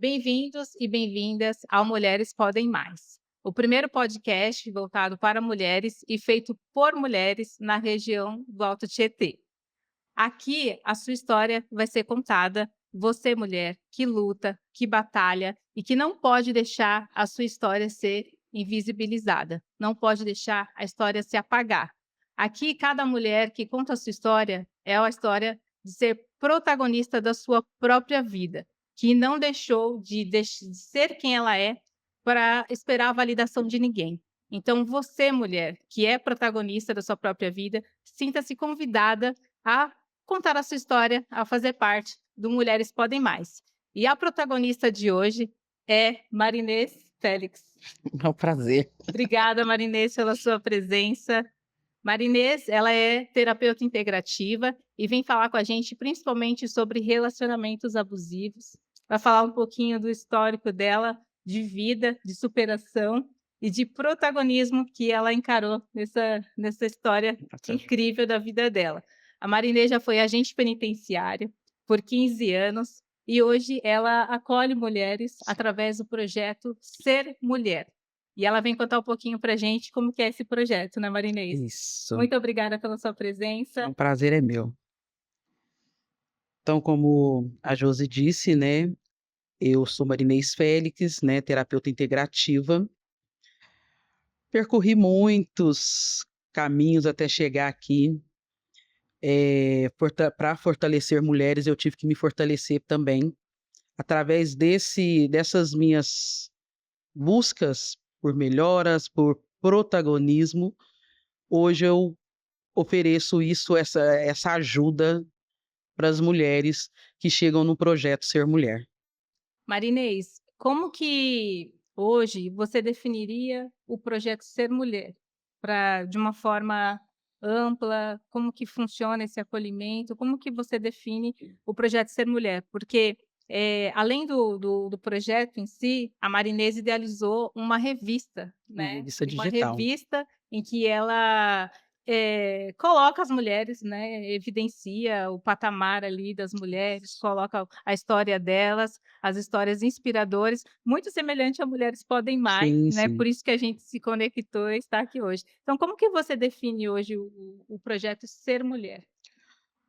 Bem-vindos e bem-vindas ao Mulheres Podem Mais, o primeiro podcast voltado para mulheres e feito por mulheres na região do Alto Tietê. Aqui a sua história vai ser contada, você mulher que luta, que batalha e que não pode deixar a sua história ser invisibilizada, não pode deixar a história se apagar. Aqui cada mulher que conta a sua história é a história de ser protagonista da sua própria vida, que não deixou de ser quem ela é para esperar a validação de ninguém. Então você mulher que é protagonista da sua própria vida, sinta-se convidada a contar a sua história, a fazer parte do Mulheres Podem Mais. E a protagonista de hoje é Marinês Félix. É um prazer. Obrigada, Marinês, pela sua presença. Marinês, ela é terapeuta integrativa e vem falar com a gente principalmente sobre relacionamentos abusivos. Vai falar um pouquinho do histórico dela, de vida, de superação e de protagonismo que ela encarou nessa história incrível da vida dela. A Marinês já foi agente penitenciário por 15 anos e hoje ela acolhe mulheres através do projeto Ser Mulher. E ela vem contar um pouquinho pra gente como que é esse projeto, né, Marinês? Isso, Muito obrigada pela sua o presença. prazer é meu. Então, como a Josi disse, né, eu sou Marinês Félix, né, terapeuta integrativa. Percorri muitos caminhos até chegar aqui. Para fortalecer mulheres, eu tive que me fortalecer também. Através dessas minhas buscas por melhoras, por protagonismo, hoje eu ofereço essa ajuda para as mulheres que chegam no projeto Ser Mulher. Marinês, como que hoje você definiria o projeto Ser Mulher? De uma forma ampla, como que funciona esse acolhimento? Como que você define o projeto Ser Mulher? Porque, além do projeto em si, a Marinês idealizou uma revista, Uma né, revista uma digital. revista em que ela, coloca as mulheres, né, evidencia o patamar ali das mulheres, coloca a história delas, as histórias inspiradoras, muito semelhante a Mulheres Podem Mais, Sim, né, sim. por isso que a gente se conectou e está aqui hoje. Então como que você define hoje o projeto Ser Mulher?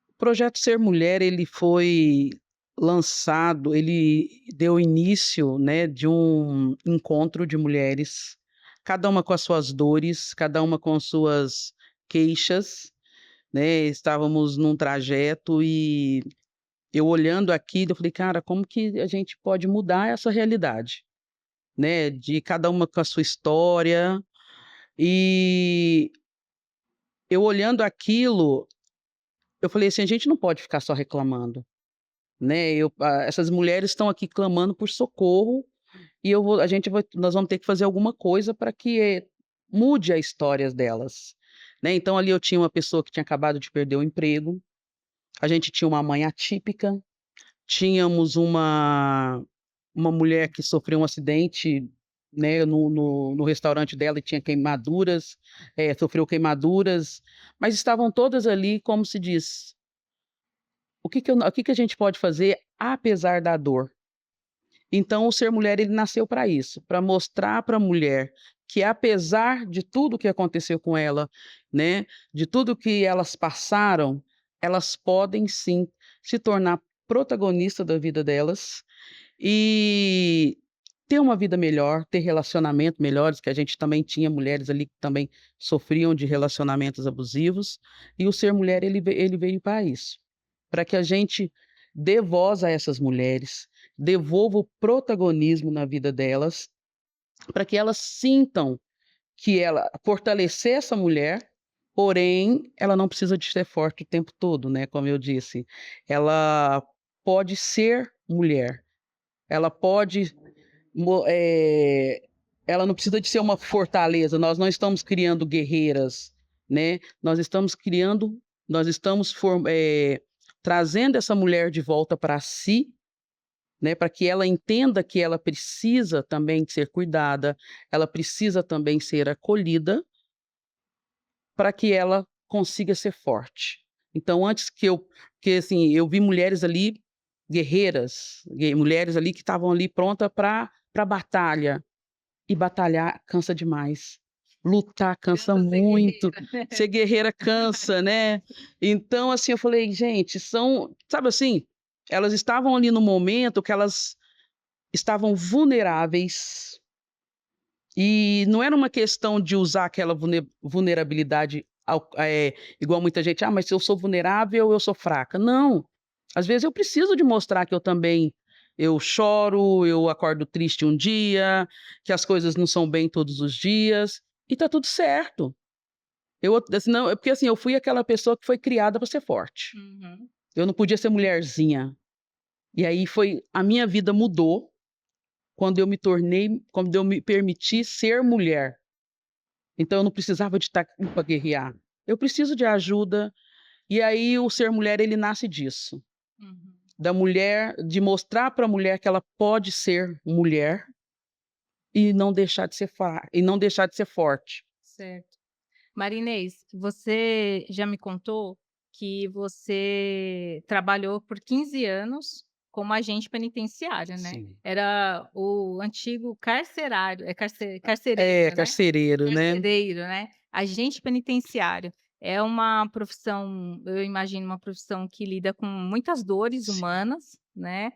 O projeto Ser Mulher, ele foi lançado, ele deu início, né, de um encontro de mulheres, cada uma com as suas dores, cada uma com suas queixas, né. Estávamos num trajeto e eu olhando aquilo, eu falei: "Cara, como que a gente pode mudar essa realidade?", né, de cada uma com a sua história. E eu olhando aquilo, eu falei assim: "A gente não pode ficar só reclamando, né, essas mulheres estão aqui clamando por socorro e eu vou a gente vai nós vamos ter que fazer alguma coisa para que, mude a histórias delas", né. Então ali eu tinha uma pessoa que tinha acabado de perder o emprego, a gente tinha uma mãe atípica, tínhamos uma mulher que sofreu um acidente, né, no restaurante dela e tinha queimaduras, sofreu queimaduras, mas estavam todas ali, como se diz: o que que a gente pode fazer apesar da dor?". Então o Ser Mulher ele nasceu para isso, para mostrar para a mulher que apesar de tudo que aconteceu com ela, né, de tudo que elas passaram, elas podem sim se tornar protagonista da vida delas e ter uma vida melhor, ter relacionamento melhores, que a gente também tinha mulheres ali que também sofriam de relacionamentos abusivos, e o Ser Mulher ele veio para isso, para que a gente dê voz a essas mulheres, devolva o protagonismo na vida delas, para que elas sintam que ela fortalecer essa mulher, porém, ela não precisa de ser forte o tempo todo, né, como eu disse. Ela pode ser mulher, ela pode mo ela não precisa de ser uma fortaleza, nós não estamos criando guerreiras, né, nós estamos trazendo essa mulher de volta para si, né, para que ela entenda que ela precisa também ser cuidada, ela precisa também ser acolhida, para que ela consiga ser forte. Então antes que eu porque assim, eu vi mulheres ali guerreiras, mulheres ali que estavam ali pronta para batalha. E batalhar cansa demais. Lutar cansa Cansa ser muito, guerreira. ser guerreira cansa, né. Então, assim, eu falei: "Gente, são", sabe assim, elas estavam ali no momento que elas estavam vulneráveis, e não era uma questão de usar aquela vulnerabilidade igual muita gente: "Ah, mas se eu sou vulnerável, eu sou fraca". Não, às vezes eu preciso de mostrar que eu choro, eu acordo triste um dia, que as coisas não são bem todos os dias, e tá tudo certo. Eu assim, não, é porque assim, eu fui aquela pessoa que foi criada para ser forte. Uhum. Eu não podia ser mulherzinha. E aí foi a minha vida mudou quando eu me permiti ser mulher. Então eu não precisava de estar aqui pra guerrear. Eu preciso de ajuda, e aí o ser mulher ele nasce disso, Uhum. da mulher, de mostrar para a mulher que ela pode ser mulher e não deixar de ser e não deixar de ser forte. Certo. Marinês, você já me contou que você trabalhou por 15 anos como agente penitenciário, né. Sim. Era o antigo carcerário, É, carcereiro, né? carcereiro, né. Carcereiro, né. Agente penitenciário. É uma profissão, eu imagino, uma profissão que lida com muitas dores Sim. humanas, né,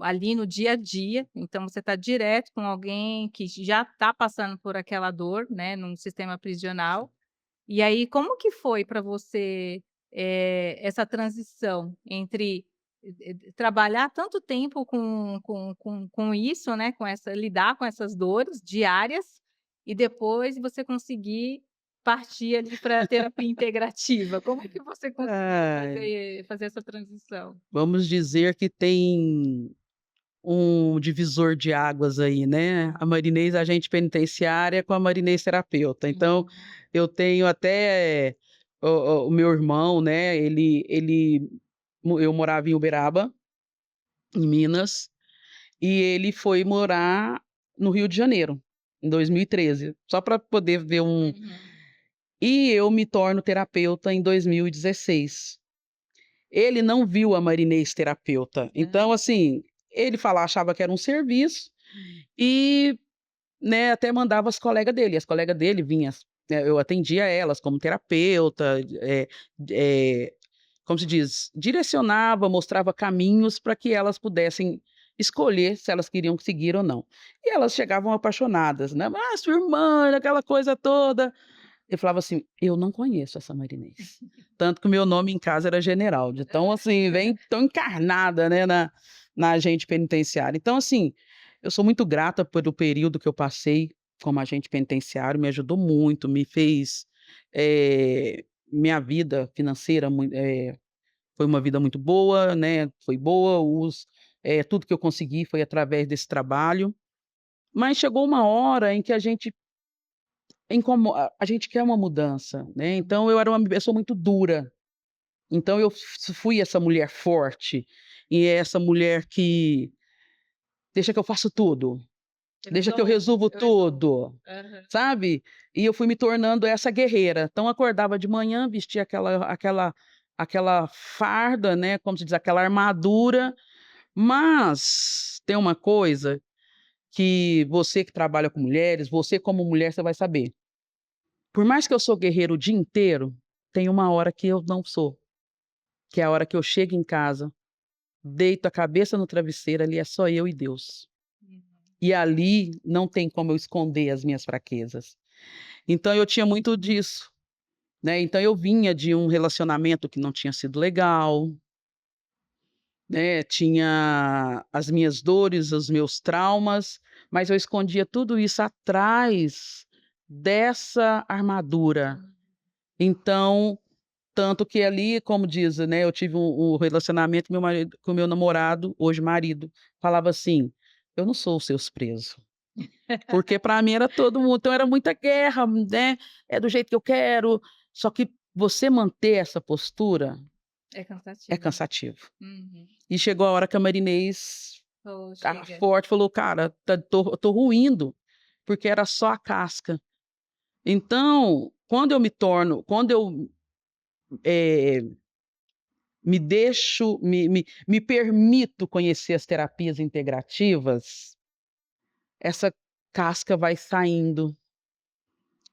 ali no dia a dia, então você está direto com alguém que já está passando por aquela dor, né, num sistema prisional. E aí, como que foi para você, essa transição entre, trabalhar tanto tempo com isso, né, com essa lidar com essas dores diárias, e depois você conseguir partir ali pra terapia integrativa? Como que você conseguiu Ai, fazer essa transição? vamos dizer que tem um divisor de águas aí, né, a Marinês agente penitenciária com a Marinês terapeuta. Então, Uhum. eu tenho até o meu irmão, né, eu morava em Uberaba, em Minas, e ele foi morar no Rio de Janeiro, em 2013, só para poder ver Uhum. e eu me torno terapeuta em 2016. Ele não viu a Marinês terapeuta, então, Hã. assim, ele achava que era um serviço e, né, até mandava as colegas dele vinham, eu atendia elas como terapeuta, como se diz, direcionava, mostrava caminhos para que elas pudessem escolher se elas queriam seguir ou não. E elas chegavam apaixonadas, né: "Ah, sua irmã", aquela coisa toda. Eu falava assim: "Eu não conheço essa Marinês". Tanto que o meu nome em casa era General, de tão assim, vem tão encarnada, né, na agente penitenciária. Então, assim, eu sou muito grata pelo período que eu passei como agente penitenciário, me ajudou muito, me fez, minha vida financeira foi uma vida muito boa, né, foi boa, tudo que eu consegui foi através desse trabalho, mas chegou uma hora em que a gente quer uma mudança, né, então eu era uma pessoa muito dura, então eu fui essa mulher forte, e essa mulher que deixa que eu faço tudo, deixa que eu resolvo Eu resolvo. tudo, Aham. sabe. E eu fui me tornando essa guerreira, então acordava de manhã, vestia aquela farda, né, como se diz, aquela armadura, mas tem uma coisa que você que trabalha com mulheres, você como mulher, você vai saber. Por mais que eu sou guerreiro o dia inteiro, tem uma hora que eu não sou, que é a hora que eu chego em casa, deito a cabeça no travesseiro, ali é só eu e Deus. Uhum. E ali não tem como eu esconder as minhas fraquezas. Então eu tinha muito disso, né, então eu vinha de um relacionamento que não tinha sido legal, né, tinha as minhas dores, os meus traumas, mas eu escondia tudo isso atrás dessa armadura. Uhum. Então, tanto que ali, como diz, né, eu tive um relacionamento, com meu namorado, hoje marido, falava assim: "Eu não sou os seus presos", porque para mim era todo mundo, então era muita guerra, né, é do jeito que eu quero, só que você manter essa postura É é cansativo. cansativo. Uhum. E chegou a hora que a Marinês, Oh, a chega. forte, falou: "Cara, tô ruindo", porque era só a casca. Então, quando eu, eh me permito conhecer as terapias integrativas, essa casca vai saindo.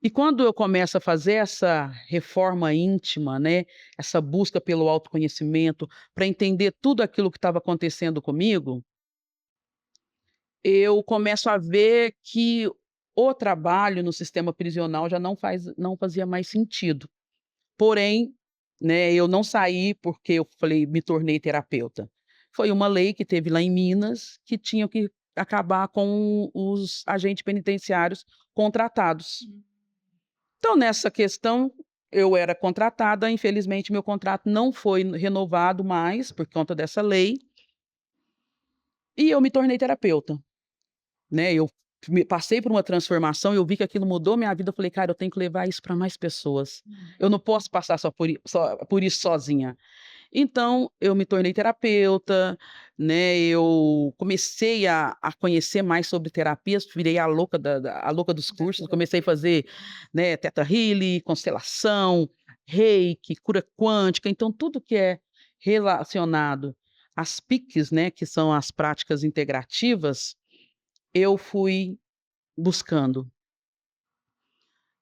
E quando eu começo a fazer essa reforma íntima, né, essa busca pelo autoconhecimento, para entender tudo aquilo que estava acontecendo comigo, eu começo a ver que o trabalho no sistema prisional já não fazia mais sentido. Porém, né, eu não saí porque eu falei: "Me tornei terapeuta". Foi uma lei que teve lá em Minas, que tinha que acabar com os agentes penitenciários contratados. Hum. Então, nessa questão, eu era contratada, infelizmente meu contrato não foi renovado mais por conta dessa lei, e eu me tornei terapeuta, né, eu passei por uma transformação, eu vi que aquilo mudou minha vida, eu falei: "Cara, eu tenho que levar isso para mais pessoas, eu não posso passar só por isso sozinha". Então, eu me tornei terapeuta, né, eu comecei a conhecer mais sobre terapias, virei a louca dos Da cursos, comecei a terapia. fazer, né, Theta Healing, constelação, reiki, cura quântica, então tudo que é relacionado às PICs, né, que são as práticas integrativas, eu fui buscando.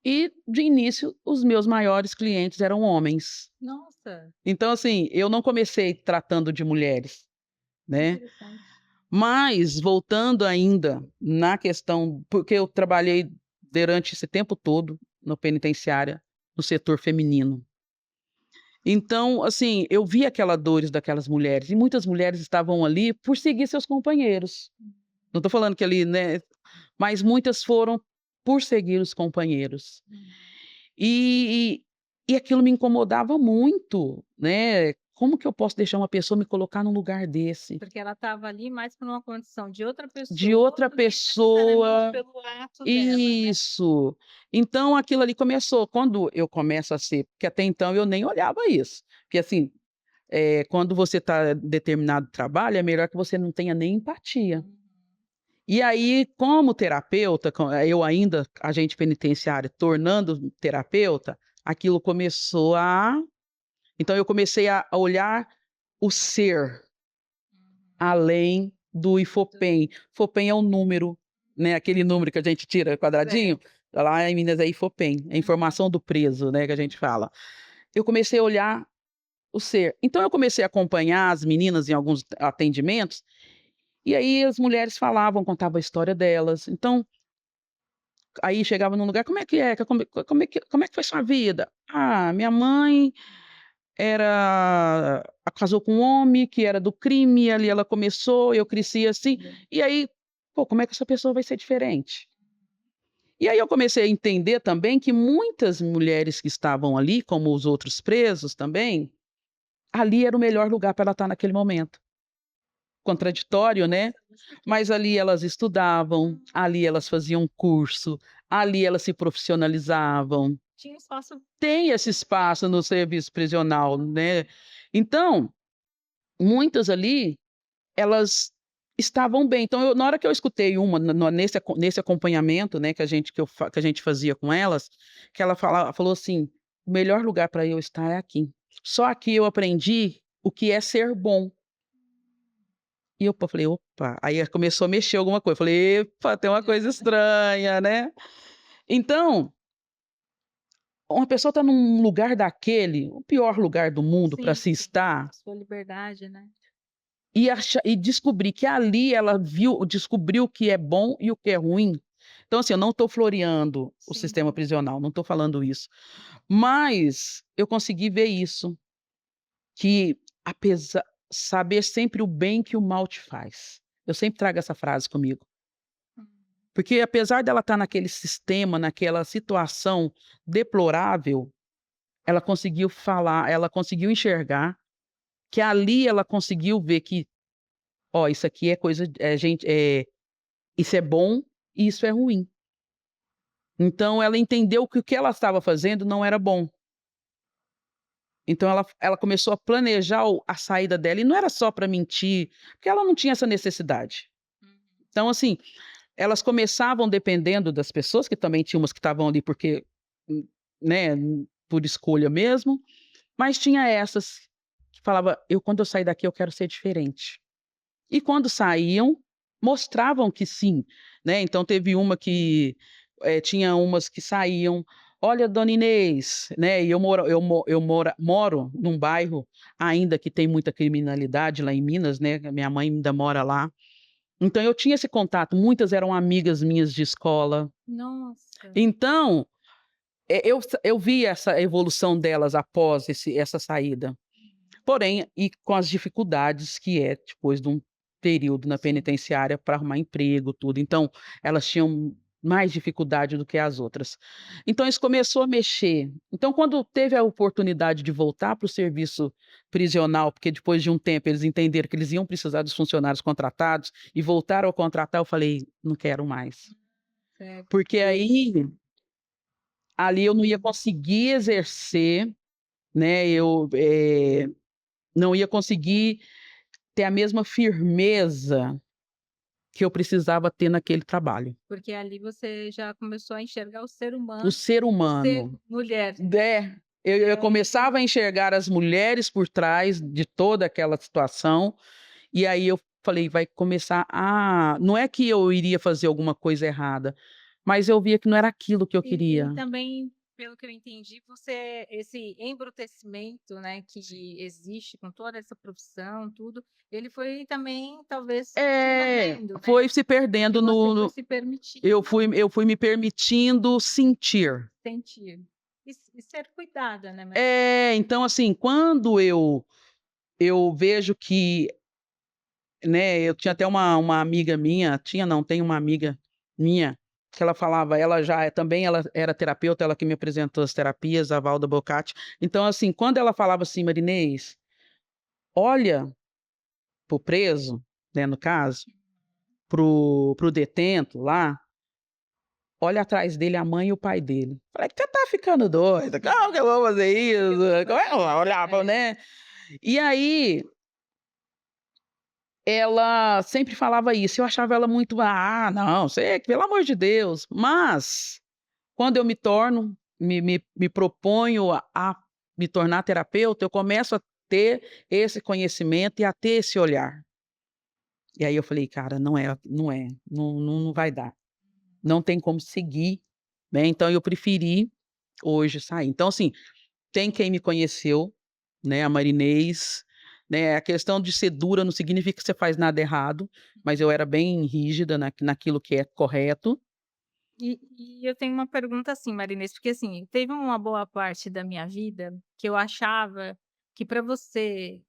E, de início, os meus maiores clientes eram homens. Nossa, Então, assim, eu não comecei tratando de mulheres, que né. interessante. Mas voltando ainda na questão porque eu trabalhei durante esse tempo todo no penitenciária, no setor feminino. Então, assim, eu vi aquela dores daquelas mulheres, e muitas mulheres estavam ali por seguir seus companheiros. Não estou falando que ali, né, mas muitas foram por seguir os companheiros. Uhum. E e aquilo me incomodava muito, né, como que eu posso deixar uma pessoa me colocar num lugar desse? Porque ela estava ali mais por uma condição de outra De pessoa outra do que necessariamente pessoa. pelo ato dela, né. Isso. Então aquilo ali começou quando eu começo a ser porque até então eu nem olhava isso, porque assim, quando você está em determinado trabalho, é melhor que você não tenha nem empatia. Uhum. E aí, como terapeuta, eu ainda agente penitenciário, tornando terapeuta, aquilo começou a então eu comecei a olhar o ser, Uhum. além do Do IFOPEM. IFOPEM é um número, né, aquele número que a gente tira quadradinho, certo. lá em Minas é IFOPEM, é Uhum. informação do preso, né, que a gente Uhum. fala. Eu comecei a olhar o ser. Então eu comecei a acompanhar as meninas em alguns atendimentos, e aí as mulheres falavam, contavam a história delas. Então, aí chegava num lugar: "Como é que é? Como é que foi sua vida?". "Ah, minha mãe casou com um homem que era do crime, ali ela começou, eu cresci assim, e aí, pô, como é que essa pessoa vai ser diferente?". E aí eu comecei a entender também que muitas mulheres que estavam ali, como os outros presos também, ali era o melhor lugar para ela estar naquele momento. Contraditório, né, Nossa, com certeza. mas ali elas estudavam, ali elas faziam curso, ali elas se profissionalizavam. Tinha espaço. Tem esse espaço no serviço prisional, né. Então, muitas ali, elas estavam bem. Então eu na hora que eu escutei uma nesse acompanhamento, né, que a gente fazia com elas, que ela falou assim: "O melhor lugar para eu estar é aqui. Só aqui eu aprendi o que é ser bom". E eu falei: "Opa", aí começou a mexer alguma coisa, eu falei: "Epa, tem uma coisa estranha, né". Então, uma pessoa está num lugar daquele, o pior lugar do mundo para Sim, se sim. estar, A sua liberdade, né. e descobrir que ali ela descobriu o que é bom e o que é ruim. Então, assim, eu não estou floreando o Sim, sistema sim. prisional, não estou falando isso, mas eu consegui ver isso, que apesar saber sempre o bem que o mal te faz. Eu sempre trago essa frase comigo. Hum. Porque apesar dela estar naquele sistema, naquela situação deplorável, ela conseguiu enxergar que ali ela conseguiu ver que: "Ó, isso aqui é coisa gente, isso é bom e isso é ruim". Então ela entendeu que o que ela estava fazendo não era bom. Então ela começou a planejar a saída dela, e não era só para mentir, porque ela não tinha essa necessidade. Uhum. Então, assim, elas começavam dependendo das pessoas, que também tinha umas que estavam ali né, por escolha mesmo, mas tinha essas falava: quando eu sair daqui eu quero ser diferente". E quando saíam, mostravam que sim, né, então teve uma que, tinha umas que saíam: "Olha, dona Inês", né, e eu moro num bairro ainda que tem muita criminalidade lá em Minas, né, a minha mãe ainda mora lá, então eu tinha esse contato, muitas eram amigas minhas de escola. Nossa. Então, eu vi essa evolução delas após essa saída. Porém, e com as dificuldades que é depois de um período na Sim. penitenciária para arrumar emprego, tudo. Então, elas tinham mais dificuldade do que as outras. Então isso começou a mexer. Então quando teve a oportunidade de voltar para o serviço prisional, porque depois de um tempo eles entenderam que eles iam precisar dos funcionários contratados e voltaram a contratar, eu falei: "Não quero mais". Certo. Porque aí, ali eu não ia conseguir exercer, né, não ia conseguir ter a mesma firmeza que eu precisava ter naquele trabalho. Porque ali você já começou a enxergar o ser O humano ser por ser humano, mulher. né, eu É, começava a enxergar as mulheres por trás de toda aquela situação, e aí eu falei: "Vai começar a", não é que eu iria fazer alguma coisa errada, mas eu via que não era aquilo que eu e queria. também, pelo que eu entendi, você esse embrutecimento, né, que existe com toda essa profissão, tudo, ele foi também talvez se perdendo, né, Foi se porque perdendo você no foi no se permitindo eu fui me permitindo sentir. sentir e ser cuidada, né, mas Então assim, quando eu vejo que, né, eu tinha até uma amiga minha, tinha não, tem uma amiga minha, que ela falava, ela já também ela era terapeuta, ela que me apresentou as terapias, a Valda Bocati. Então assim, quando ela falava assim: "Marinês, olha para o preso", né, no caso, para o detento lá, olha atrás dele a mãe e o pai dele. Falei: "Você tá ficando doida, como que eu vou fazer isso? Como é que eu vou olhar pra", é, né. E aí, ela sempre falava isso, eu achava ela muito: "Ah, não, você pelo amor de Deus", mas, quando eu me torno, me proponho a me tornar terapeuta, eu começo a ter esse conhecimento e a ter esse olhar. E aí eu falei: "Cara, não vai dar, não tem como seguir", né, então eu preferi hoje sair. Então assim, tem quem me conheceu, né, a Marinês, né, a questão de ser dura não significa que você faz nada errado, mas eu era bem rígida naquilo que é correto. e eu tenho uma pergunta assim, Marinês, porque assim, teve uma boa parte da minha vida que eu achava que para você,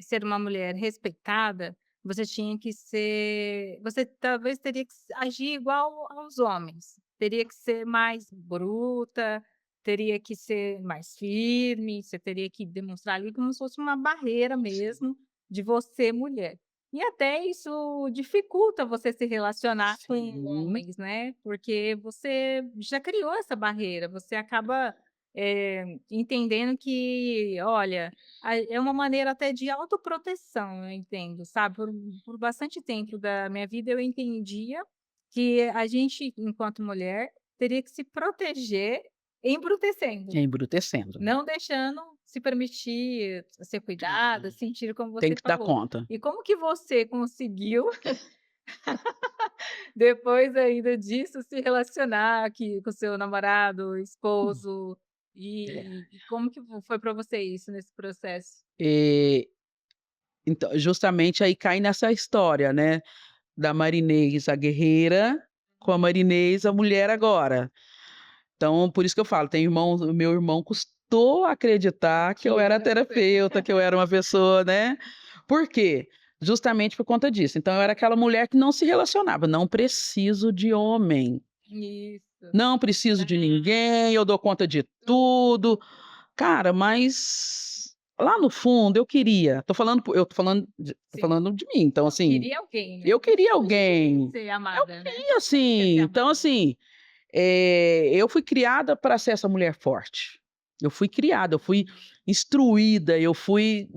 ser uma mulher respeitada, você tinha que ser você talvez teria que agir igual aos homens, teria que ser mais bruta, teria que ser mais firme, você teria que demonstrar ali como se fosse uma barreira Sim. mesmo de você mulher. E até isso dificulta você se relacionar com Sim, homens, né, porque você já criou essa barreira, você acaba, entendendo que, olha, é uma maneira até de autoproteção, eu entendo, sabe. Por bastante tempo da minha vida eu entendia que a gente, enquanto mulher, teria que se proteger embrutecendo. embrutecendo. Não deixando se permitir ser cuidada, sentir como Tem você que dar falou. conta. E como que você conseguiu, depois ainda disso, se relacionar aqui com seu namorado, esposo, É. e como que foi para você isso nesse processo? Eh, então, justamente aí cai nessa história, né, da Marinês a guerreira, com a Marinês a mulher agora. Então, por isso que eu falo, tem irmãos, o meu irmão custou acreditar que eu Que era era você. terapeuta, que eu era uma pessoa, né. Por quê? Justamente por conta disso. Então eu era aquela mulher que não se relacionava, não preciso de homem, Isso. não preciso de ninguém, eu dou conta de tudo. Cara, mas lá no fundo eu queria, tô Sim. falando de mim, então Não, assim, queria alguém, né. eu queria A gente queria alguém, ser eu amada, né. queria Todo mundo quer ser assim, então amado. assim, eu fui criada para ser essa mulher forte. Eu fui criada, eu fui instruída, eu fui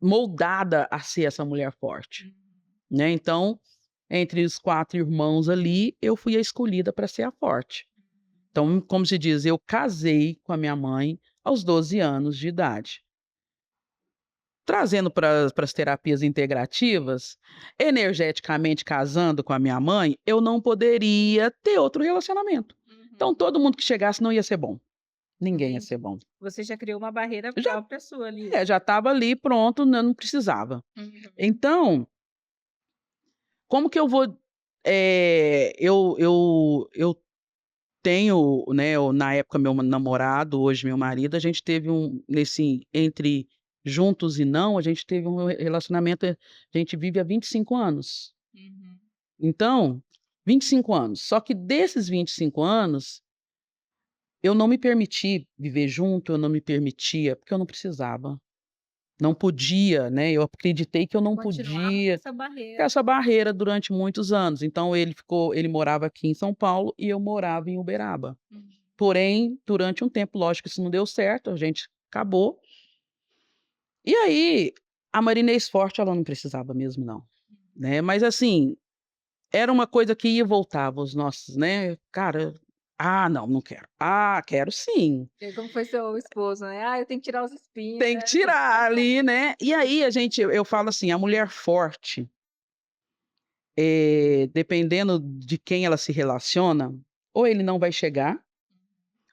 moldada a ser essa mulher forte, Uhum. né. Então, entre os 4 irmãos ali, eu fui a escolhida para ser a forte. Então, como se diz, eu casei com a minha mãe aos 12 anos de idade. trazendo para as terapias integrativas, energeticamente casando com a minha mãe, eu não poderia ter outro relacionamento. Então Uhum. todo mundo que chegasse não ia ser bom, ninguém ia Entendi. ser bom. Você já criou uma barreira Já própria sua ali. já estava ali pronto, né, não precisava. Uhum. Então, como que eu vou, eu tenho, né, na época meu namorado, hoje meu marido, a gente teve nesse entre juntos e não, a gente teve um relacionamento, a gente vive há 25 anos. Uhum. Então, 25 anos, só que desses 25 anos, eu não me permiti viver junto, eu não me permitia, porque eu não precisava, não podia, né, eu acreditei que eu não Continuava com podia essa ter barreira. essa barreira durante muitos anos, então ele morava aqui em São Paulo e eu morava em Uberaba. Uhum. Porém, durante um tempo, lógico, isso não deu certo, a gente acabou. E aí, a Marinês Forte, ela não precisava mesmo não, né, mas assim, era uma coisa que ia e voltava os nossos, né, cara, "Ah, não, não quero. Ah, quero sim". E aí como foi seu esposo, né: "Ah, eu tenho que tirar os espinhos, Tem que né". tirar ali, né. E aí eu falo assim, a mulher forte, dependendo de quem ela se relaciona, ou ele não vai chegar,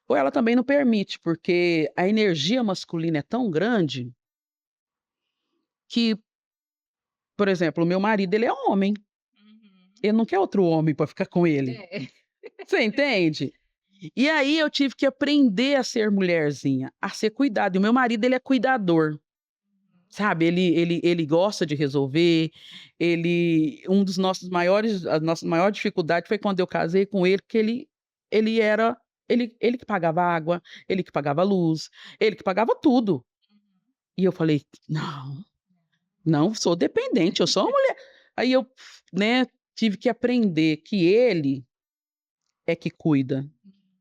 ou ela também não permite, porque a energia masculina é tão grande que, por exemplo, o meu marido, ele é homem, Uhum. ele não quer outro homem para ficar com ele, É. você entende? E aí eu tive que aprender a ser mulherzinha, a ser cuidado, e o meu marido, ele é cuidador, sabe, ele gosta de resolver, um dos nossos maiores a nossa maior dificuldade foi quando eu casei com ele, que ele era ele que pagava água, ele que pagava luz, ele que pagava tudo. E eu falei: "Não, não sou dependente, eu sou uma mulher". Aí eu, né, tive que aprender que ele é que cuida.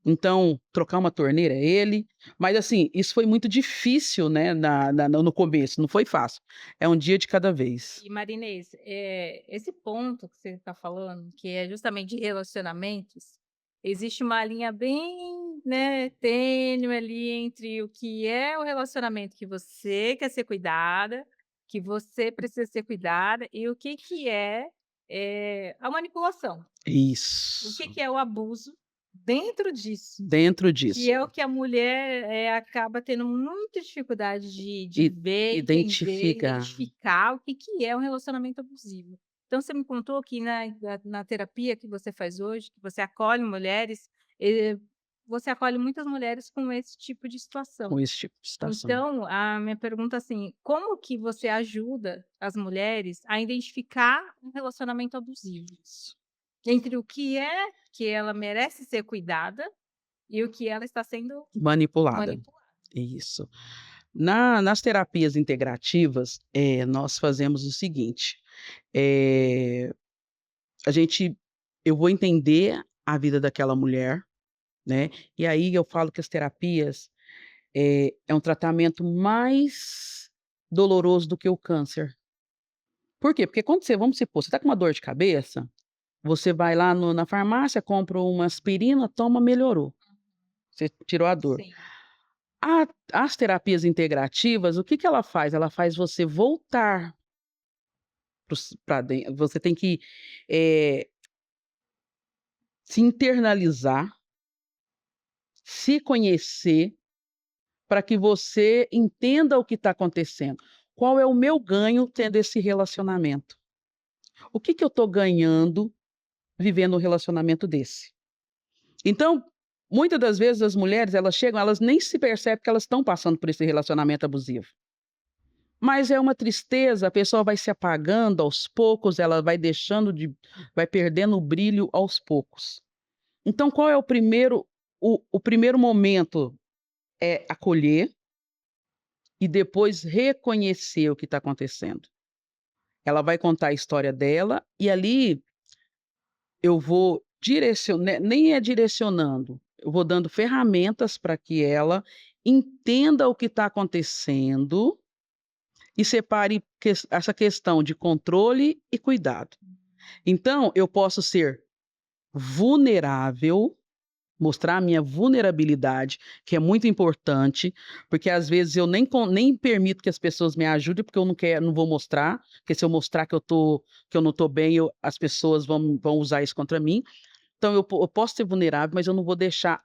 Então, trocar uma torneira é ele, mas assim, isso foi muito difícil, né, no começo, não foi fácil. É um dia de cada vez. E Marinês, esse ponto que você está falando, que é justamente de relacionamentos, existe uma linha bem, né, tênue ali entre o que é o relacionamento que você quer ser cuidada, que você precisa ser cuidada, e o que é, a manipulação. O Isso, que é o abuso dentro disso. dentro Que disso. é o que a mulher, acaba tendo muita dificuldade de I ver, entender, identificar identificar o que é um relacionamento abusivo. Então você me contou que na terapia que você faz hoje, que você acolhe mulheres, você acolhe muitas mulheres com esse tipo de situação. com esse tipo de situação. Então, a minha pergunta, assim, como que você ajuda as mulheres a identificar um relacionamento abusivo? Entre o que é que ela merece ser cuidada e o que ela está sendo Manipulada, manipulada. isso. Nas terapias integrativas, nós fazemos o seguinte, eh, a gente eu vou entender a vida daquela mulher, né, e aí eu falo que as terapias, é um tratamento mais doloroso do que o câncer. Por quê? Porque quando você vamos supor, você está com uma dor de cabeça, você vai lá na farmácia, compra uma aspirina, toma, melhorou, você tirou a dor. Sim. As terapias integrativas, o que que ela faz? Ela faz você voltar para dentro, você tem que, eh, se internalizar, se conhecer, para que você entenda o que está acontecendo. Qual é o meu ganho tendo esse relacionamento? O que que eu estou ganhando vivendo um relacionamento desse? Então, muitas das vezes as mulheres, elas chegam, elas nem se percebem que elas estão passando por esse relacionamento abusivo. Mas é uma tristeza, a pessoa vai se apagando aos poucos, ela vai perdendo o brilho aos poucos. Então qual é o primeiro momento? É acolher e depois reconhecer o que está acontecendo. Ela vai contar a história dela e ali eu vou nem é direcionando, eu vou dando ferramentas para que ela entenda o que está acontecendo e separe essa questão de controle e cuidado. Então, eu posso ser vulnerável, mostrar a minha vulnerabilidade, que é muito importante, porque às vezes eu nem permito que as pessoas me ajudem, porque eu não vou mostrar, porque se eu mostrar que eu não estou bem, as pessoas vão usar isso contra mim. Então eu posso ser vulnerável, mas eu não vou deixar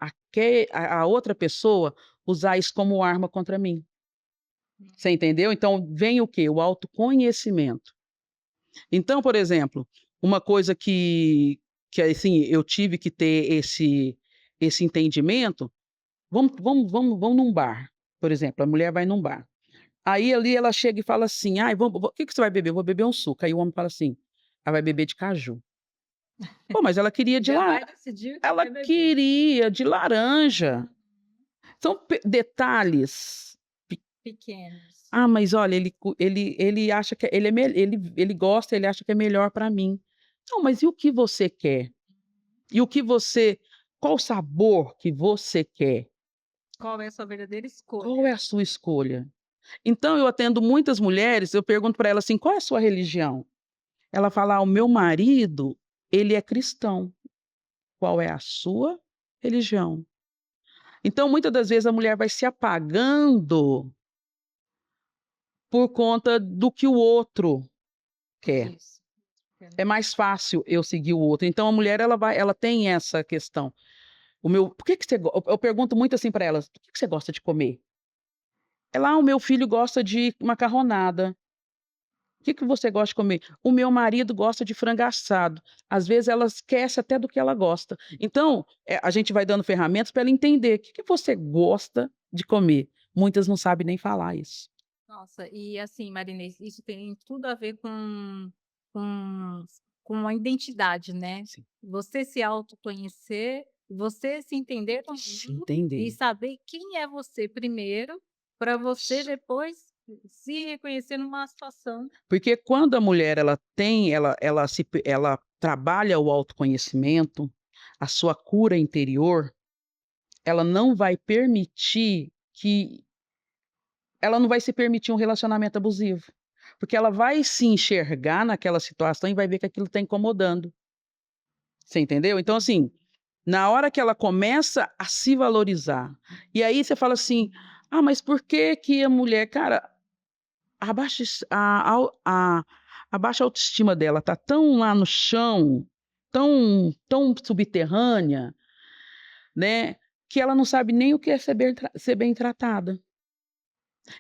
a outra pessoa usar isso como arma contra mim. Você entendeu? Então vem o quê? O autoconhecimento. Então, por exemplo, uma coisa que assim, eu tive que ter esse entendimento, vamos num bar, por exemplo, a mulher vai num bar. Aí ali ela chega e fala assim: "Ai, o que que você vai beber?" "Eu vou beber um suco." Aí o homem fala assim: "Ela vai beber de caju." Pô, mas ela queria de Já la vai decidir o que ela quer beber. queria de laranja. São detalhes. Pequenos. "Ah, mas olha, ele acha que ele é ele gosta, ele acha que é melhor para mim." Não, mas e o que você quer? E o que você qual o sabor que você quer? Qual é a sua verdadeira Qual é escolha? a sua escolha? Então eu atendo muitas mulheres, eu pergunto para ela assim: "Qual é a sua religião?" Ela fala: "Ah, o meu marido, ele é cristão." "Qual é a sua religião?" Então muitas das vezes a mulher vai se apagando por conta do que o outro quer. Isso. É mais fácil eu seguir o outro. Então a mulher ela tem essa questão. Por que que você go eu pergunto muito assim para elas: "O que que você gosta de comer?" Ela: "Ah, o meu filho gosta de macarronada." "O que que você gosta de comer?" "O meu marido gosta de frango assado." Às vezes ela esquece até do que ela gosta. Então, a gente vai dando ferramentas para ela entender: "O que que você gosta de comer?" Muitas não sabem nem falar isso. Nossa, e assim, Marinês, isso tem tudo a ver com com a identidade, né. Sim. Você se autoconhecer, você se entender no Se mundo e entender. saber quem é você primeiro, para você Isso. depois se reconhecer numa situação. Porque quando a mulher ela trabalha o autoconhecimento, a sua cura interior, ela não vai permitir que ela não vai se permitir um relacionamento abusivo, porque ela vai se enxergar naquela situação e vai ver que aquilo está incomodando. Você entendeu? Então, assim, na hora que ela começa a se valorizar, e aí você fala assim: "Ah, mas por que que a mulher", cara, a baixa es a baixa autoestima dela tá tão lá no chão, tão subterrânea, né, que ela não sabe nem o que é ser bem tratada.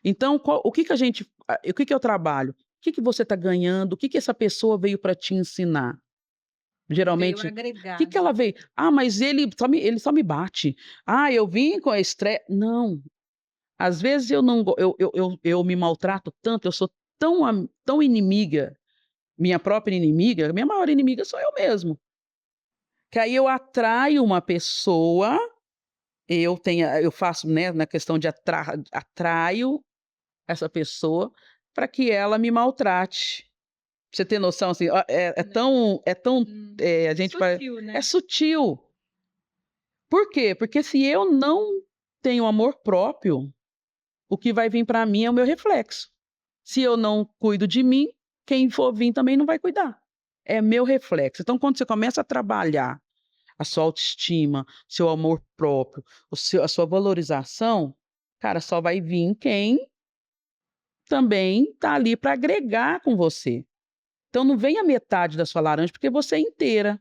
Então o que que a gente o que que eu trabalho? O que que você está ganhando? O que que essa pessoa veio para te ensinar? Veio Geralmente, o que agregar, que né. ela veio: "Ah, mas ele só me bate. Ah, eu vim com estresse." Não, às vezes eu não go eu me maltrato tanto, eu sou tão inimiga, minha própria inimiga, minha maior inimiga sou eu mesmo, que aí eu atraio uma pessoa, eu faço, né, na questão de atraio essa pessoa para que ela me maltrate. Pra você ter noção, assim, ó, Né. é tão, a gente vai Sutil, é né. sutil. Por quê? Porque se eu não tenho amor próprio, o que vai vir para mim é o meu reflexo. Se eu não cuido de mim, quem for vir também não vai cuidar. É meu reflexo. Então, quando você começa a trabalhar a sua autoestima, seu amor próprio, a sua valorização, cara, só vai vir quem também tá ali para agregar com você. Então não venha metade da sua laranja, porque você é inteira.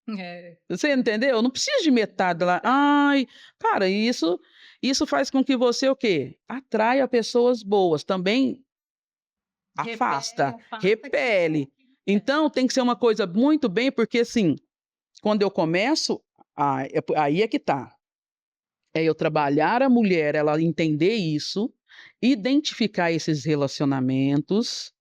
É, Você entendeu? Não precisa de metade da la verdade. ai, cara, isso faz com que você o quê? Atraia pessoas boas, também Repele, afasta, afasta quem não repele. quem não quer. Então tem que ser uma coisa muito bem, porque assim, quando eu começo, aí é que tá, é eu trabalhar a mulher, ela entender isso, identificar esses relacionamentos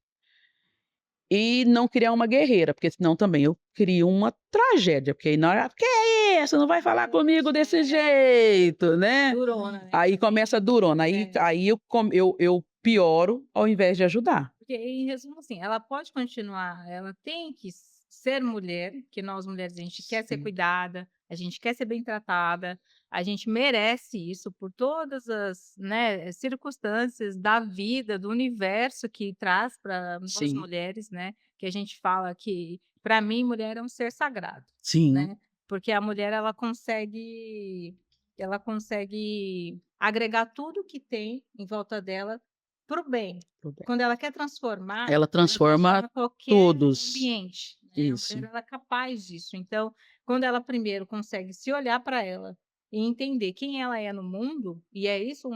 e não criar uma guerreira, porque senão também eu crio uma tragédia, porque aí na hora: "Que é isso? Não vai falar comigo Deixa, desse é. jeito", né. Durona, né, Aí também. começa a durona, É. aí eu pioro ao invés de ajudar. Porque, em resumo, assim, ela pode continuar, ela tem que ser mulher, que nós mulheres a gente quer ser Sim, cuidada, a gente quer ser bem tratada, a gente merece isso por todas as, né, circunstâncias da vida, do universo que traz para nós sim, mulheres, né, que a gente fala que, para mim, mulher é um ser sagrado, sim, né. porque a mulher ela consegue agregar tudo que tem em volta dela para o bem. Tudo bem. Quando ela quer transformar, Ela ela transforma transforma qualquer todos. ambiente, né, a Isso. mulher ela é capaz disso. Então, quando ela primeiro consegue se olhar para ela e entender quem ela é no mundo, e é isso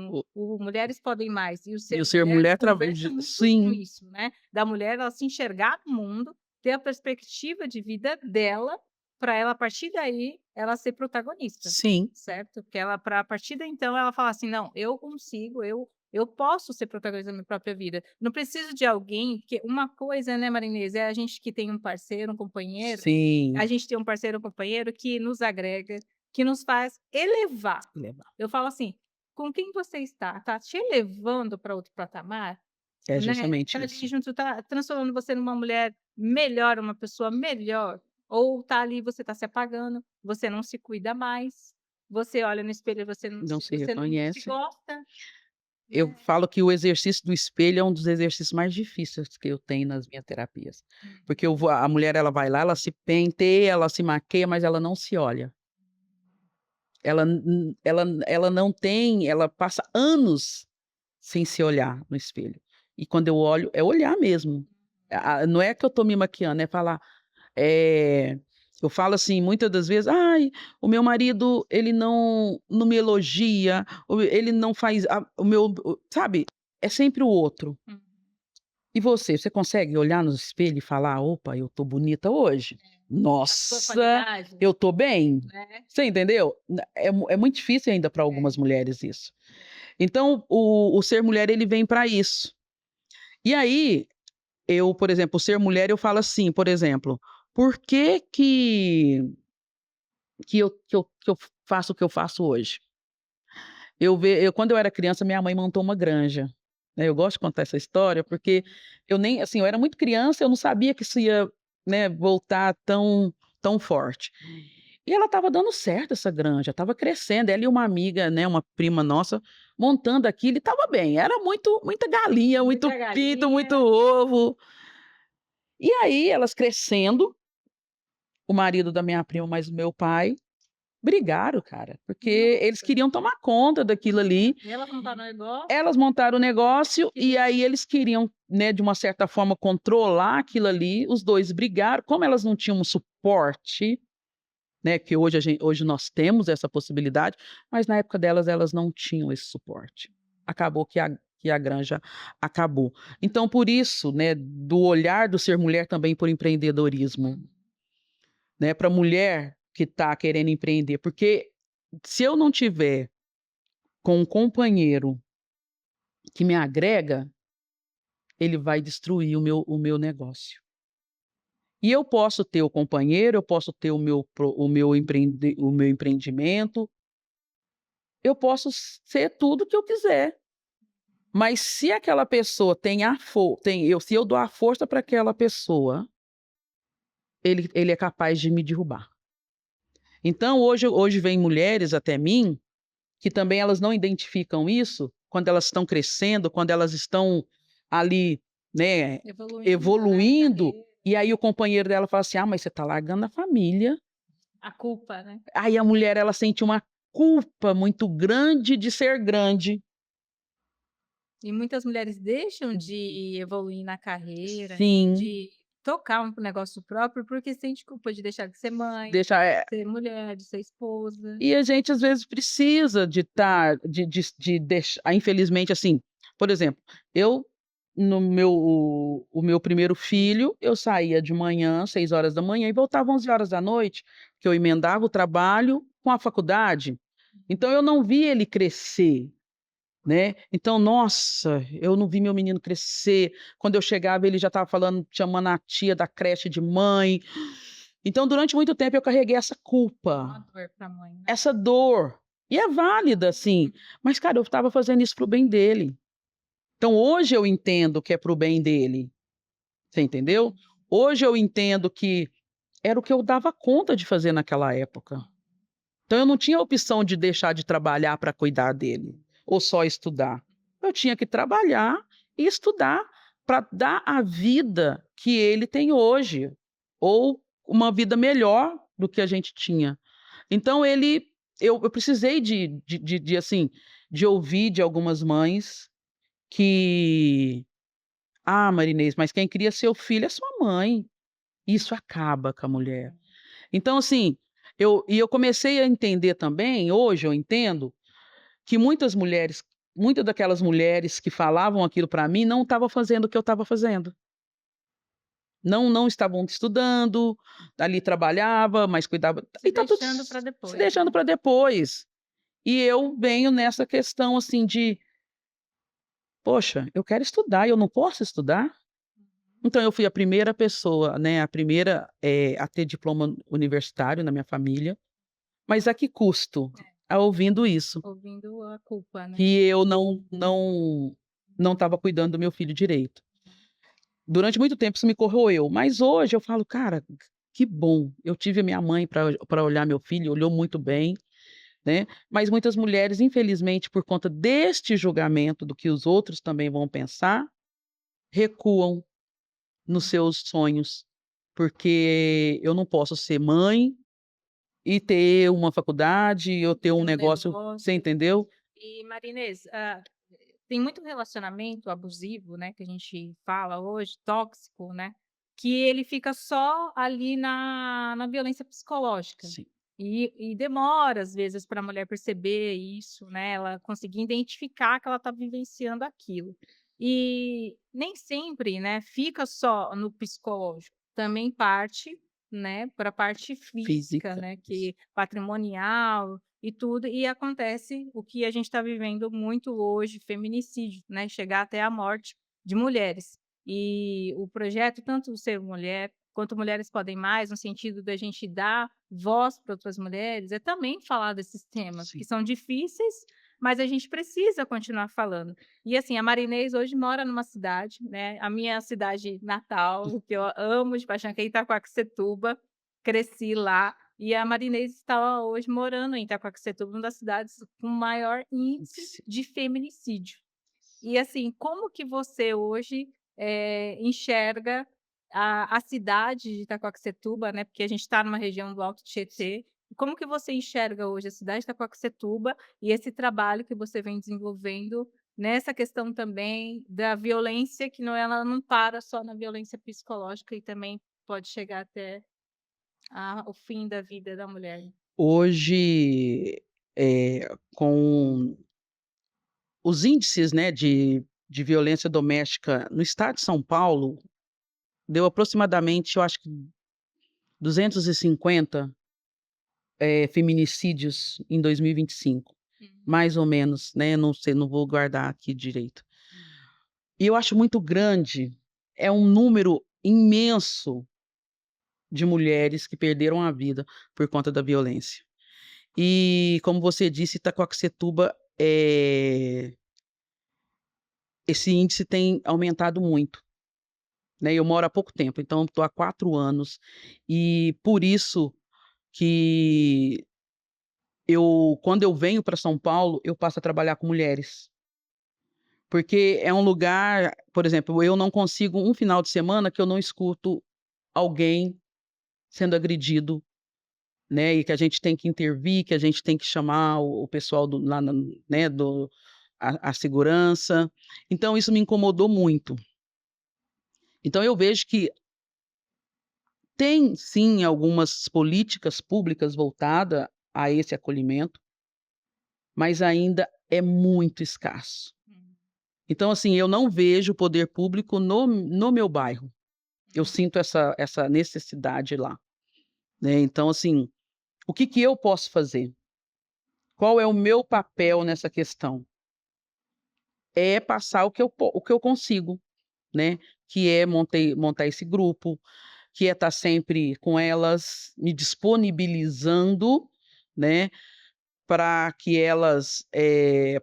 O o Mulheres Podem Mais e o e Ser o ser Mulher mulher através conversa de muito com sim, isso, né, da mulher ela se enxergar no mundo, ter a perspectiva de vida dela, para ela, a partir daí, ela ser protagonista, sim, certo? Porque ela pra a partir daí então ela fala assim: "Não, eu consigo, eu posso ser protagonista da minha própria vida. Não preciso de alguém", porque uma coisa, né, Marinês, é a gente que tem um parceiro, um companheiro, a sim. gente tem um parceiro, um companheiro que nos agrega, que nos faz elevar. Levar. Eu falo assim: "Com quem você está? Tá te elevando para outro patamar?", É né, justamente tá ali isso. junto, tá transformando você numa mulher melhor, uma pessoa melhor, ou tá ali você tá se apagando, você não se cuida mais, você olha no espelho e Não se você não se reconhece. gosta, Eu né. falo que o exercício do espelho é um dos exercícios mais difíceis que eu tenho nas minhas terapias, porque eu vou a mulher ela vai lá, ela se penteia, ela se maquia, mas ela não se olha. Ela não tem ela passa anos sem se olhar no espelho. E quando eu olho, é olhar mesmo. Não é que eu estou me maquiando, é falar, eh, eu falo assim, muitas das vezes: "Ai, o meu marido ele não me elogia, ou ele não faz o meu", sabe, é sempre o outro. Uhum. E você consegue olhar no espelho e falar: "Opa, eu tô bonita hoje. A sua Nossa, qualidade, eu tô bem". né. Você entendeu? É muito difícil ainda para É, algumas mulheres isso. é. Então o ser mulher ele vem para isso. E aí, eu, por exemplo, ser mulher eu falo assim, por exemplo, por que eu faço o que eu faço hoje? Eu quando eu era criança, minha mãe montou uma granja, né, eu gosto de contar essa história, porque eu nem assim, eu era muito criança, eu não sabia que isso ia, né, voltar tão forte. E ela estava dando certo essa granja, estava crescendo, ela e uma amiga, né, uma prima nossa, montando aquilo e estava bem, era muita galinha, muito Muita pinto, muito galinha. ovo. E aí elas crescendo, o marido da minha prima mais o meu pai, brigaram, cara, porque eles Nossa. queriam tomar conta daquilo ali. Elas montaram um negócio Elas montaram o negócio que e aí eles queriam, né, de uma certa forma controlar aquilo ali, os 2 brigaram, como elas não tinham um suporte, né, que hoje nós temos essa possibilidade, mas na época delas, elas não tinham esse suporte. Acabou que a granja acabou. Então por isso, né, do olhar do ser mulher também por empreendedorismo, né, pra mulher que tá querendo empreender, porque se eu não tiver com um companheiro que me agrega, ele vai destruir o meu negócio. E eu posso ter o companheiro, eu posso ter o meu empreendimento, eu posso ser tudo que eu quiser, mas se aquela pessoa tem a for tem eu se eu dou a força para aquela pessoa, ele é capaz de me derrubar. Então hoje vem mulheres até mim, que também elas não identificam isso, quando elas estão crescendo, quando elas estão ali, né, evoluindo, né, na evoluindo, carreira, e aí o companheiro dela fala assim: "Ah, mas você tá largando a família". a culpa, né. Aí a mulher ela sente uma culpa muito grande de ser grande. E muitas mulheres deixam de evoluir na carreira, Sim, de tocar um negócio próprio, porque sente culpa de deixar de ser mãe, deixa ser mulher, de ser esposa. e a gente às vezes precisa de estar de deixar infelizmente, assim, por exemplo, eu no meu o meu primeiro filho, eu saía de manhã, 6 horas da manhã e voltava 11 horas da noite, que eu emendava o trabalho com a faculdade. Então eu não vi ele crescer, né. Então, nossa, eu não vi meu menino crescer, quando eu chegava ele já estava falando chamando a tia da creche de mãe. Então durante muito tempo eu carreguei essa Uma culpa. dor pra mãe, né. Essa dor. E é válida, sim, mas cara, eu estava fazendo isso para o bem dele. Então hoje eu entendo que é para o bem dele, você entendeu? Hoje eu entendo que era o que eu dava conta de fazer naquela época. Então eu não tinha opção de deixar de trabalhar para cuidar dele, ou só estudar. Eu tinha que trabalhar e estudar para dar a vida que ele tem hoje, ou uma vida melhor do que a gente tinha. Então eu precisei assim, de ouvir de algumas mães que: "Ah, Marinês, mas quem cria seu filho é sua mãe, isso acaba com a mulher". Então assim, eu comecei a entender também, hoje eu entendo, que muitas daquelas mulheres que falavam aquilo para mim não estavam fazendo o que eu estava fazendo. Não estavam estudando, ali trabalhava, mas cuidava Se e tá tudo deixando para se depois, deixando né. para depois. E eu venho nessa questão, assim, de: "Poxa, eu quero estudar e eu não posso estudar?". Então eu fui a primeira pessoa, né, a primeira, a ter diploma universitário na minha família, mas a que custo? A ouvindo isso, Ouvindo a culpa, né. que eu não estava cuidando do meu filho direito. Durante muito tempo isso me corroeu, mas hoje eu falo: "Cara, que bom, eu tive a minha mãe para olhar meu filho, olhou muito bem", né. Mas muitas mulheres, infelizmente, por conta deste julgamento do que os outros também vão pensar, recuam nos seus sonhos, porque eu não posso ser mãe e ter uma faculdade, ou ter um Ter um negócio, você negócio. entendeu? E Marinês, tem muito relacionamento abusivo, né, que a gente fala hoje, tóxico, né, que ele fica só ali na violência psicológica. Sim, E demora, às vezes, para a mulher perceber isso, né, ela conseguir identificar que ela está vivenciando aquilo. E nem sempre, né, fica só no psicológico, também parte, né, para a parte física, física, né, isso. que patrimonial e tudo, e acontece o que a gente está vivendo muito hoje, feminicídio, né, chegar até a morte de mulheres. E o projeto, tanto o Ser Mulher, quanto Mulheres Podem Mais, no sentido da gente dar voz para outras mulheres, é também falar desses temas, que Sim. são difíceis, mas a gente precisa continuar falando. E assim, a Marinês hoje mora numa cidade, né, a minha cidade natal, que eu amo de paixão, que é Itaquaquecetuba, cresci lá, e a Marinês está hoje morando em Itaquaquecetuba, uma das cidades com maior índice Si de feminicídio. E assim, como que você hoje, enxerga a cidade de Itaquaquecetuba, né, porque a gente está numa região do Alto Tietê, como que você enxerga hoje a cidade de Itaquaquecetuba e esse trabalho que você vem desenvolvendo nessa questão também da violência que ela não para só na violência psicológica e também pode chegar até o fim da vida da mulher? Hoje, com os índices, né, de violência doméstica no estado de São Paulo, deu aproximadamente, eu acho que 250, feminicídios em 2025, Uhum. mais ou menos, né, não sei, não vou guardar aqui direito. E eu acho muito grande, é um número imenso de mulheres que perderam a vida por conta da violência. E, como você disse, Itaquaquecetuba, esse índice tem aumentado muito, né. Eu moro há pouco tempo, então estou há 4 anos, e por isso que quando eu venho para São Paulo, eu passo a trabalhar com mulheres, porque é um lugar, por exemplo, eu não consigo um final de semana que eu não escuto alguém sendo agredido, né, e que a gente tem que intervir, que a gente tem que chamar o pessoal do lá na né, do a segurança. Então isso me incomodou muito. Então eu vejo que tem sim algumas políticas públicas voltada a esse acolhimento, mas ainda é muito escasso. Hum, Então, assim, eu não vejo o poder público no meu bairro. Eu uhum. sinto essa necessidade lá, né. Então, assim, o que que eu posso fazer? Qual é o meu papel nessa questão? É passar o que eu consigo, né, que é montar esse grupo, que é estar sempre com elas, me disponibilizando, né, para que elas,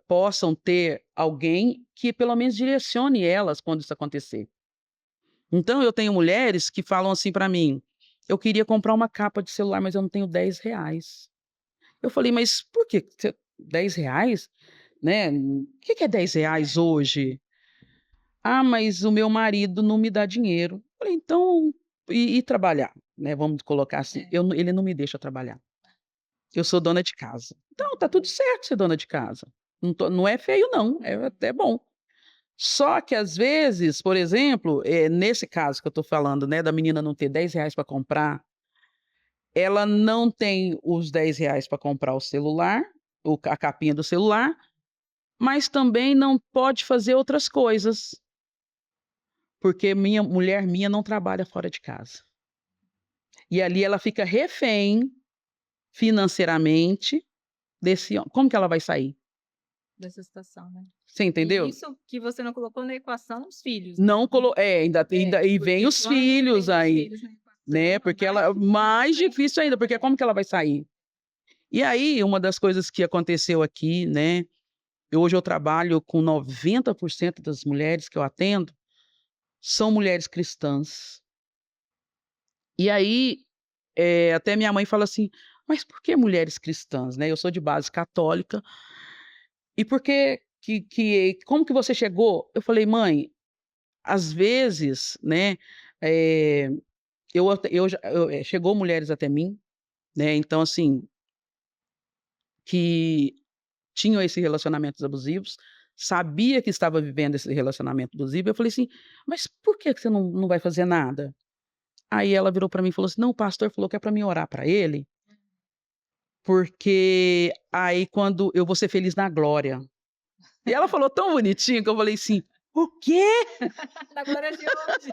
possam ter alguém que pelo menos direcione elas quando isso acontecer. Então eu tenho mulheres que falam assim para mim: "Eu queria comprar uma capa de celular, mas eu não tenho R$ 10". Eu falei: "Mas por que você R$ 10, né, o que que é R$ 10 hoje?". "Ah, mas o meu marido não me dá dinheiro". Falei: "Então, e trabalhar?". né, vamos colocar assim, É. ele não me deixa trabalhar. Eu sou dona de casa. Então tá tudo certo ser dona de casa. Não é feio não, é até bom. Só que às vezes, por exemplo, nesse caso que eu tô falando, né, da menina não ter R$ 10 para comprar, ela não tem os R$ 10 para comprar o celular, a capinha do celular, mas também não pode fazer outras coisas, porque mulher minha não trabalha fora de casa. E ali ela fica refém financeiramente desse homem. Como que ela vai sair? Dessa situação, né. Você E entendeu? isso que você não colocou na equação os filhos, né. Não ainda e vem Porque os quando filhos tem os aí, filhos na né, equação é porque mais ela mais difícil difícil ainda, porque como que ela vai sair? E aí, uma das coisas que aconteceu aqui, né, hoje eu trabalho com 90% das mulheres que eu atendo, são mulheres cristãs. E aí, até minha mãe fala assim: "Mas por que mulheres cristãs?", né, eu sou de base católica, "E por que como que você chegou?". Eu falei: "Mãe, às vezes, né, eh, chegou mulheres até mim, né, então assim, que tinham esse relacionamentos abusivos, sabia que estava vivendo esse relacionamento abusivo, eu falei assim: "Mas por que você não vai fazer nada?". Aí ela virou para mim e falou assim: "Não, o pastor falou que é para mim orar para ele, porque aí quando eu vou ser feliz na glória". E ela falou tão bonitinho que eu falei assim: "O quê?". na glória de onde?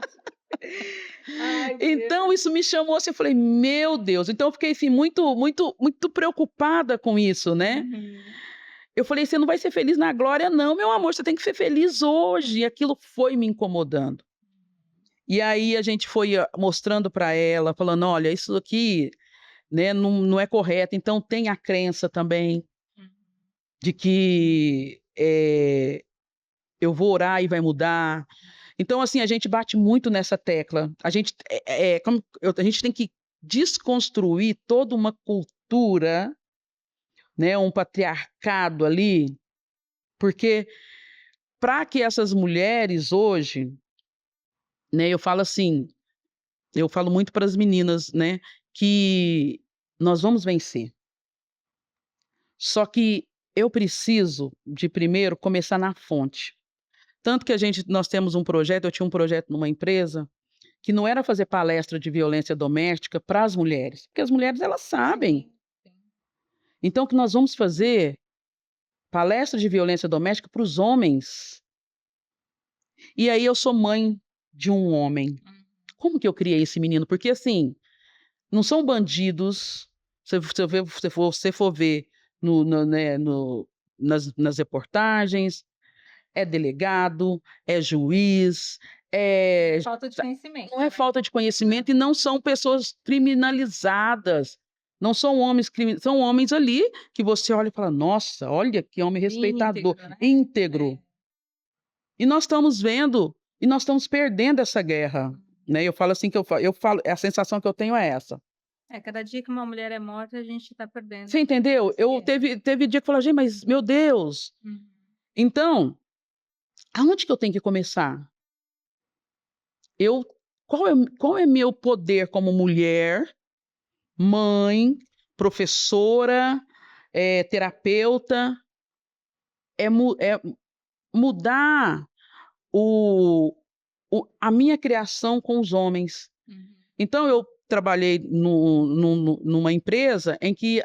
Ai, Então Deus. isso me chamou assim, eu falei: "Meu Deus", então eu fiquei assim muito preocupada com isso, né. Uhum. Eu falei: "Você não vai ser feliz na glória não, meu amor, você tem que ser feliz hoje", e aquilo foi me incomodando. E aí a gente foi, mostrando para ela, falando: "Olha, isso aqui, né, não é correto", então tem a crença também Uhum. de que, eu vou orar e vai mudar. Então, assim, a gente bate muito nessa tecla. A gente, a gente tem que desconstruir toda uma cultura, né, um patriarcado ali, porque para que essas mulheres hoje, né, eu falo muito para as meninas, né, que nós vamos vencer. Só que eu preciso de primeiro começar na fonte. Tanto que nós temos um projeto, eu tinha um projeto numa empresa, que não era fazer palestra de violência doméstica para as mulheres, porque as mulheres elas sabem. Sim, sim. Então o que nós vamos fazer, palestra de violência doméstica para os homens. E aí eu sou mãe de um homem. Uhum. Como que eu criei esse menino? Porque assim, não são bandidos, se você for ver né, nas reportagens, é delegado, é juiz, é Falta de não conhecimento, é né. falta de conhecimento e não são pessoas criminalizadas, não são homens são homens ali que você olha e fala: "Nossa, olha que homem respeitador, Íntegro, né. íntegro". É. E nós estamos vendo, e nós estamos perdendo essa guerra, né, eu falo assim que eu falo a sensação que eu tenho é essa. É, cada dia que uma mulher é morta, a gente está perdendo Você entendeu? essa Eu guerra. teve dia que eu falei: "Gente, mas meu Deus". Uhum. Então, aonde que eu tenho que começar? Eu qual é meu poder como mulher, mãe, professora, terapeuta, é mudar o a minha criação com os homens. Uhum. Então eu trabalhei numa empresa em que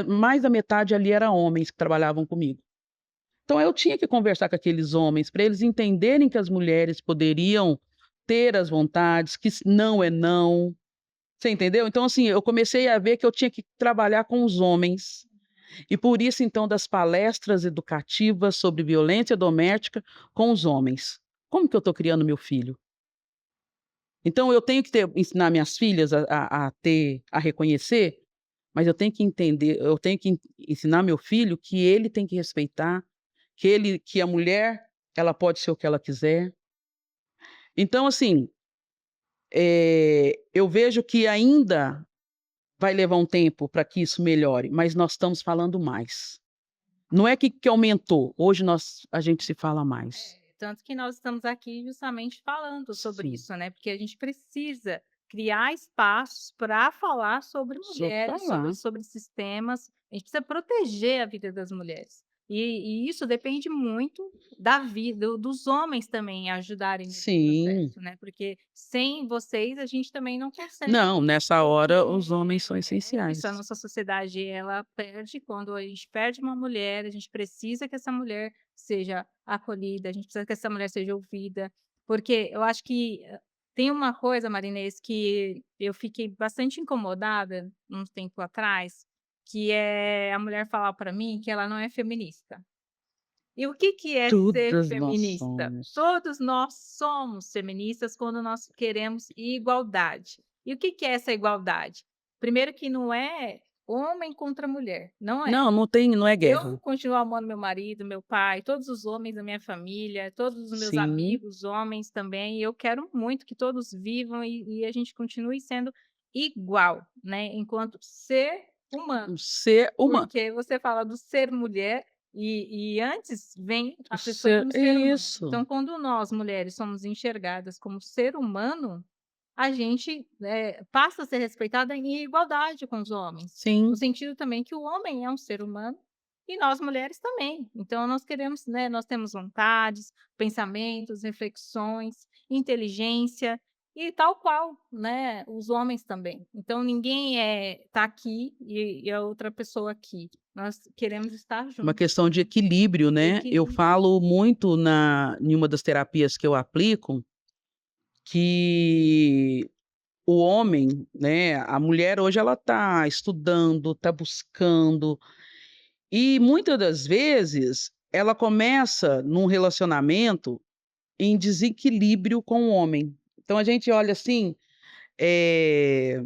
mais da metade ali era homens que trabalhavam comigo. Então eu tinha que conversar com aqueles homens para eles entenderem que as mulheres poderiam ter as vontades, que não é não. Você entendeu? Então, assim, eu comecei a ver que eu tinha que trabalhar com os homens. E por isso, então, das palestras educativas sobre violência doméstica com os homens. Como que eu estou criando meu filho? Então, eu tenho que ensinar minhas filhas a reconhecer, mas eu tenho que entender, eu tenho que ensinar meu filho que ele tem que respeitar, que a mulher, ela pode ser o que ela quiser. Então, assim, eu vejo que ainda vai levar um tempo para que isso melhore, mas nós estamos falando mais. Não é que aumentou, hoje a gente se fala mais. É, tanto que nós estamos aqui justamente falando sobre Sim, isso, né, porque a gente precisa criar espaços para falar sobre Só mulheres, sobre falar. sobre esses temas. A gente precisa proteger a vida das mulheres. E isso depende muito da vida dos homens também ajudarem nesse Sim. processo, né, porque sem vocês a gente também não consegue, Não, nessa porque hora os homens são é isso, a essenciais. nossa sociedade ela perde quando a gente perde uma mulher, a gente precisa que essa mulher seja acolhida, a gente precisa que essa mulher seja ouvida, porque eu acho que tem uma coisa, Marinês, que eu fiquei bastante incomodada uns tempo atrás, que é a mulher falar para mim que ela não é feminista. E o que é ser Todas nós feminista? somos. Todos nós somos feministas quando nós queremos igualdade. E o que é essa igualdade? Primeiro que não é homem contra mulher, não é. Não é Eu guerra. continuo amando meu marido, meu pai, todos os homens da minha família, todos os meus Sim, amigos homens também, e eu quero muito que todos vivam e a gente continue sendo igual, né, enquanto ser humano. um ser humano. Porque você fala do ser mulher e antes vem a pessoa Ser como ser humano. isso. Então quando nós mulheres somos enxergadas como ser humano, a gente, passa a ser respeitada em igualdade com os homens, no Sim, sentido também que o homem é um ser humano e nós mulheres também. Então nós queremos, né, nós temos vontades, pensamentos, reflexões, inteligência e tal qual, né, os homens também. Então ninguém tá aqui e a outra pessoa aqui. Nós queremos estar uma juntos, questão de né, equilíbrio, né. Eu equilíbrio. falo muito em uma das terapias que eu aplico, que o homem, né, a mulher hoje ela está estudando, está buscando, e muitas das vezes ela começa num relacionamento em desequilíbrio com o homem. Então a gente olha assim, eh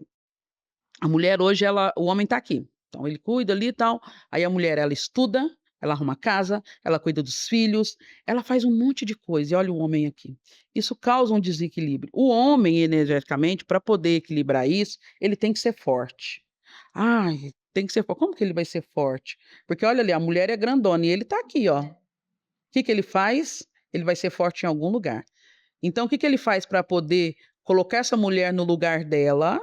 a mulher hoje o homem está aqui, então ele cuida ali e tal, aí a mulher ela estuda, ela arruma casa, ela cuida dos filhos, ela faz um monte de coisa e olha o homem aqui. Isso causa um desequilíbrio. O homem energeticamente, para poder equilibrar isso, ele tem que ser forte. Ai, tem que ser forte. Como que ele vai ser forte? Porque olha ali, a mulher é grandona e ele está aqui, ó. O que que ele faz? Ele vai ser forte em algum lugar. Então o que que ele faz para poder colocar essa mulher no lugar dela?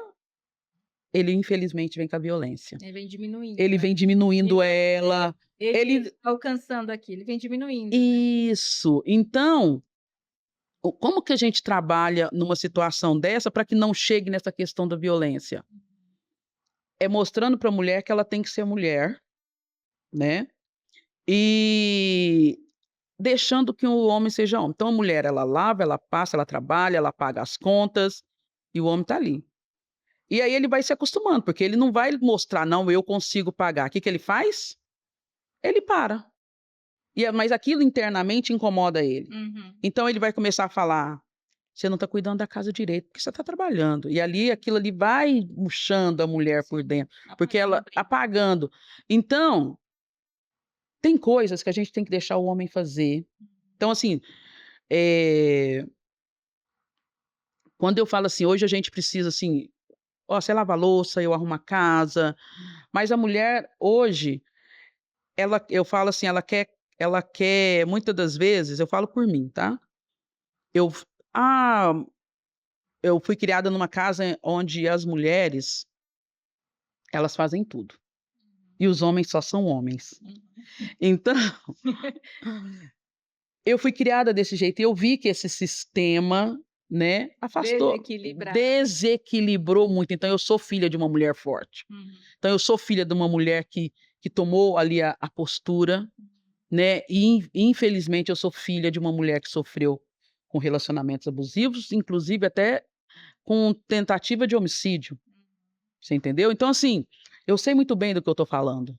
Ele infelizmente vem com a violência. Ele vem diminuindo, Ele né. vem diminuindo Ele ela, ele ele alcançando aqui, ele vem diminuindo, né. isso. Então, como que a gente trabalha numa situação dessa para que não chegue nessa questão da violência? É mostrando para a mulher que ela tem que ser mulher, né, e deixando que o homem seja homem. Então a mulher ela lava, ela passa, ela trabalha, ela paga as contas, e o homem está ali. E aí ele vai se acostumando, porque ele não vai mostrar: "Não, eu consigo pagar". O que que ele faz? Ele para. Mas aquilo internamente incomoda ele. Uhum. Então ele vai começar a falar: "Você não está cuidando da casa direito, porque você está trabalhando". E ali aquilo ali vai murchando a mulher por dentro, porque Apagando a ela briga. apagando. Então, tem coisas que a gente tem que deixar o homem fazer. Então assim, eh, quando eu falo assim: "Hoje a gente precisa assim, ó, você lava a louça, eu arrumo a casa", mas a mulher hoje, eu falo assim, ela quer muitas das vezes eu falo por mim, tá? Eu f ah Eu fui criada numa casa onde as mulheres, elas fazem tudo, e os homens só são homens. Uhum. Então, eu fui criada desse jeito e eu vi que esse sistema, né, Desequilibrar. desequilibrou muito. Então eu sou filha de uma mulher forte. Uhum. Então eu sou filha de uma mulher que tomou ali a postura, né, e infelizmente eu sou filha de uma mulher que sofreu com relacionamentos abusivos, inclusive até com tentativa de homicídio. Você entendeu? Então, assim, eu sei muito bem do que eu tô falando.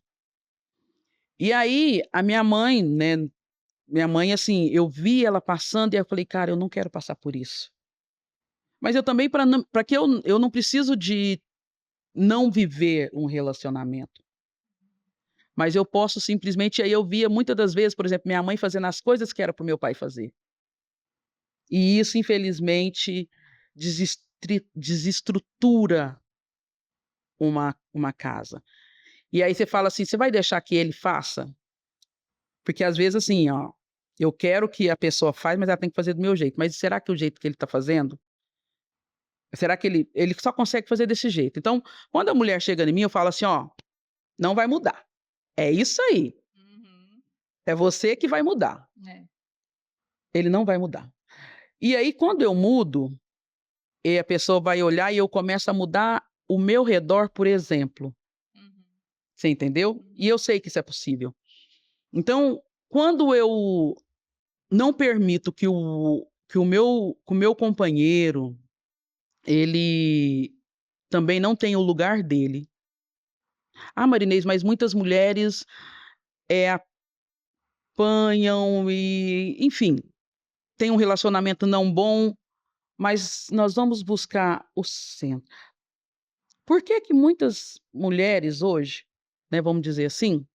E aí, a minha mãe, né, minha mãe, assim, eu vi ela passando e eu falei: "Cara, eu não quero passar por isso". Mas eu também para que eu não preciso de não viver um relacionamento, mas eu posso simplesmente aí eu via muitas das vezes, por exemplo, minha mãe fazendo as coisas que era para o meu pai fazer. E isso infelizmente desestrutura uma casa. E aí você fala assim: "Você vai deixar que ele faça?" Porque às vezes assim, ó, eu quero que a pessoa faz, mas ela tem que fazer do meu jeito. Mas será que o jeito que ele está fazendo Será que ele só consegue fazer desse jeito? Então, quando a mulher chega em mim, eu falo assim: "Ó, não vai mudar. É isso aí. Uhum. É você que vai mudar. É. Ele não vai mudar". E aí, quando eu mudo, e a pessoa vai olhar e eu começo a mudar o meu redor, por exemplo. Uhum. Você entendeu? E Uhum. eu sei que isso é possível. Então, quando eu não permito que o meu companheiro, ele também não tenha o lugar dele. "Ah, Marinês, mas muitas mulheres, apanham e, enfim, têm um relacionamento não bom, mas nós vamos buscar o centro". Por que que muitas mulheres hoje, né, vamos dizer assim,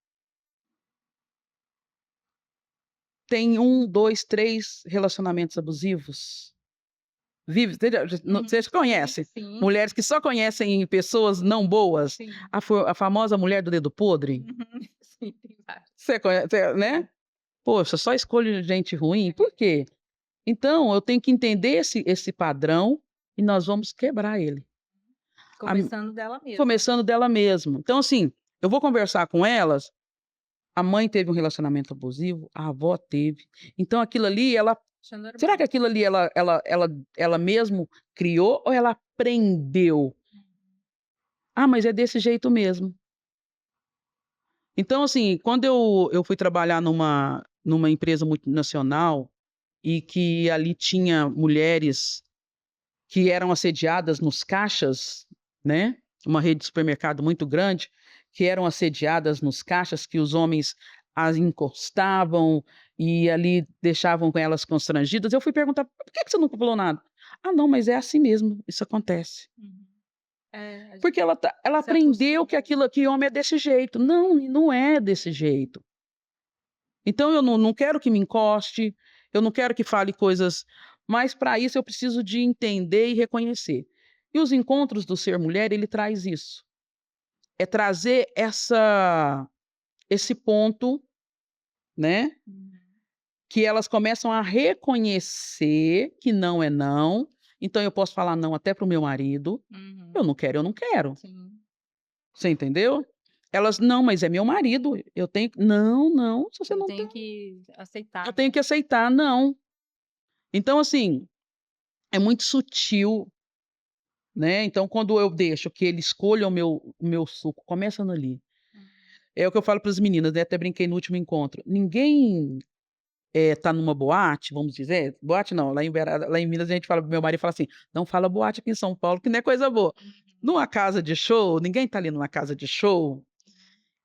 têm um, 2, 3 relacionamentos abusivos? Vive você já não Uhum. você Sim, conhece sim, mulheres que só conhecem pessoas não boas? sim. A famosa mulher do dedo podre? Uhum. Sim, tem vários. Você conhece, né? Sim. "Poxa, só escolho gente ruim", É. por quê? Então eu tenho que entender esse padrão e nós vamos quebrar ele. A Começando dela mesma. Começando dela mesma. Então, assim, eu vou conversar com elas, a mãe teve um relacionamento abusivo, a avó teve, então aquilo ali ela Isso é será que normal. aquilo ali ela mesmo criou ou ela aprendeu? "Ah, mas é desse jeito mesmo". Então, assim, quando eu fui trabalhar numa empresa multinacional e que ali tinha mulheres que eram assediadas nos caixas, né, uma rede de supermercado muito grande, que eram assediadas nos caixas, que os homens as encostavam e ali deixavam com elas constrangidas, eu fui perguntar: "Por que que você nunca falou nada?". "Ah não, mas é assim mesmo, isso acontece". Uhum. É, a Porque gente ela se aprendeu que acostuma. aquilo que homem é desse jeito. Não, e não é desse jeito. Então eu não quero que me encoste, eu não quero que fale coisas, mas para isso eu preciso de entender e reconhecer. E os encontros do Ser Mulher, ele traz isso. É trazer esse ponto, né, Uhum. que elas começam a reconhecer que não é não, então eu posso falar não até para o meu marido, Uhum. eu não quero, eu não quero. Sim. Você entendeu? Elas: "Não, mas é meu marido, eu tenho". "Não, não, se você Eu não tem, tenho que eu aceitar, tenho né. que aceitar, não". Então, assim, é muito sutil, né, então quando eu deixo que ele escolha o meu suco, começando ali. Uhum. É o que eu falo para as meninas, né, até brinquei no último encontro, ninguém, tá numa boate, vamos dizer, boate não, lá em Minas a gente fala, meu marido fala assim: "Não fala boate aqui em São Paulo que não é coisa boa". Uhum. Numa casa de show, ninguém tá ali numa casa de show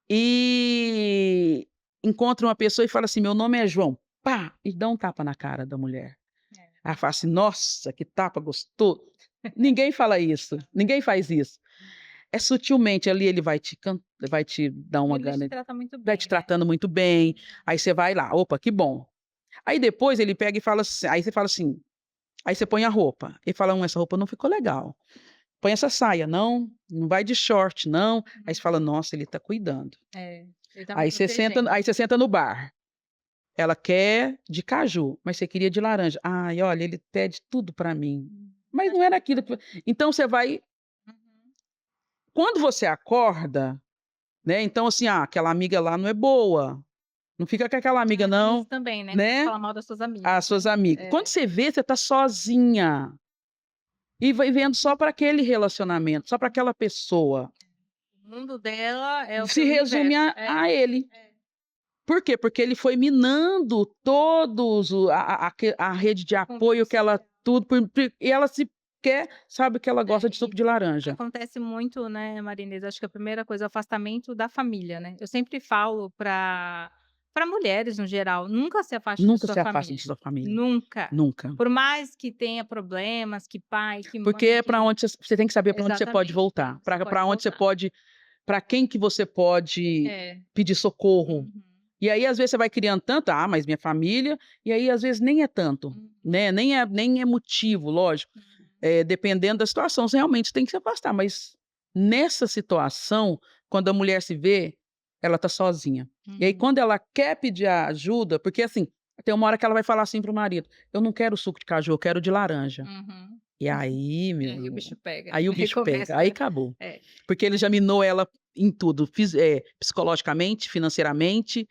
e encontra uma pessoa e fala assim: "Meu nome é João", pá, e dá um tapa na cara da mulher. É. Ela fala assim: "Nossa, que tapa gostoso". Ninguém fala isso, ninguém faz isso. É sutilmente ali ele vai te dar uma Ele te gana, trata muito vai te bem, né. tratando muito bem, aí você vai lá: "Opa, que bom". Aí depois ele pega e fala aí você fala assim, aí você põe a roupa, ele fala: essa roupa não ficou legal. Põe essa saia". "Não, não vai de short não". Aí você fala: Uhum. "Nossa, ele tá cuidando". É, ele tá me Aí você senta no bar. Ela quer de caju, mas você queria de laranja. "Ai, olha, ele pede tudo pra mim". Mas Acho não que era ele aquilo tá que então você vai uhum. quando você acorda, né, então assim: "Ah, aquela amiga lá não é boa", não fica com aquela amiga Ah, tem não, isso também, né, nunca né, falar mal das suas as amigas, suas né. amigas. Quando É. você vê, você tá sozinha, e vai vendo só para aquele relacionamento, só para aquela pessoa. O mundo dela é o Se seu resume universo. a ele. É. Por quê? Porque ele foi minando todos o a rede de O apoio convívio que ela social. tudo e ela se quer sabe que ela gosta É, de suco e de laranja. acontece muito, né, Marinês, acho que a primeira coisa é o afastamento da família, né. Eu sempre falo para mulheres no geral, nunca se afaste de Nunca sua se afaste de família, sua família, nunca. nunca. Por mais que tenha problemas, que pai, que Porque mãe, é pra que onde você tem que saber para onde você pode exatamente, pra voltar, onde você para pode onde você voltar. pode para quem que você pode É. pedir socorro. Uhum. E aí, às vezes, você vai criando tanto: "Ah, mas minha família", e aí, às vezes, nem é tanto, Uhum. né, nem é motivo, lógico. Uhum. Dependendo da situação, você realmente tem que se afastar, mas nessa situação, quando a mulher se vê, ela tá sozinha. E aí Uhum. quando ela quer pedir a ajuda porque assim, Tem uma hora que ela vai falar assim para o marido: "Eu não quero suco de caju, eu quero de laranja". Uhum. E aí, Aí o meu, bicho pega, aí o aí bicho pega, começa, aí né. acabou. É. Porque ele já minou ela em tudo, psicologicamente, financeiramente,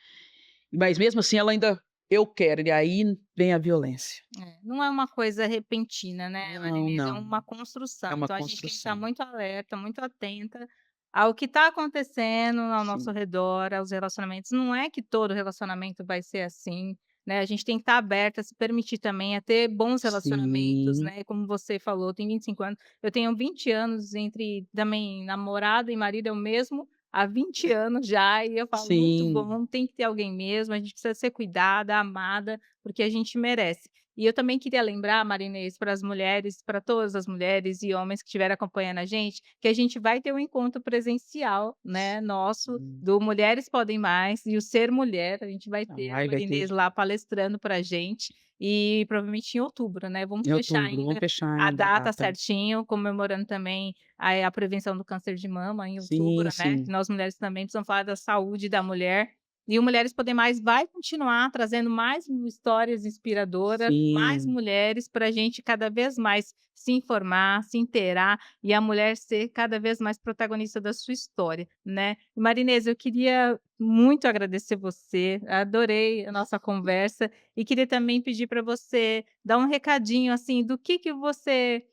mas mesmo assim ela ainda: "Eu quero", e aí vem a violência. É, não é uma coisa repentina, né, Não, Marinês, é não, uma construção, é uma então a gente tem que estar construção. muito alerta, muito atenta ao que está acontecendo ao nosso Sim, redor, aos relacionamentos. Não é que todo relacionamento vai ser assim, né, a gente tem que estar aberta, se permitir também a ter bons relacionamentos, sim, né, como você falou, tem 25 anos, eu tenho 20 anos entre também namorado e marido é o mesmo há 20 anos já, e eu falo: "Muito sim, bom, tem que ter alguém mesmo, a gente precisa ser cuidada, amada, porque a gente merece". E eu também queria lembrar, Marinês, para as mulheres, para todas as mulheres e homens que estiverem acompanhando a gente, que a gente vai ter um encontro presencial, né, nosso, sim. do Mulheres Podem Mais e o Ser Mulher, a gente vai ter a Ai, vai ter Marinês lá palestrando para a gente, e provavelmente em outubro, né, vamos em fechar outubro, vamos ainda fechar a ainda a data data. certinho, comemorando também a prevenção do câncer de mama em Sim, outubro, né, sim, nós mulheres também precisamos falar da saúde da mulher, e o Mulheres Podem Mais vai continuar trazendo mais histórias inspiradoras, mais sim. mulheres para a gente cada vez mais se informar, se inteirar e a mulher ser cada vez mais protagonista da sua história, né. Marinês, eu queria muito agradecer você, adorei a nossa conversa e queria também pedir para você dar um recadinho, assim, do que você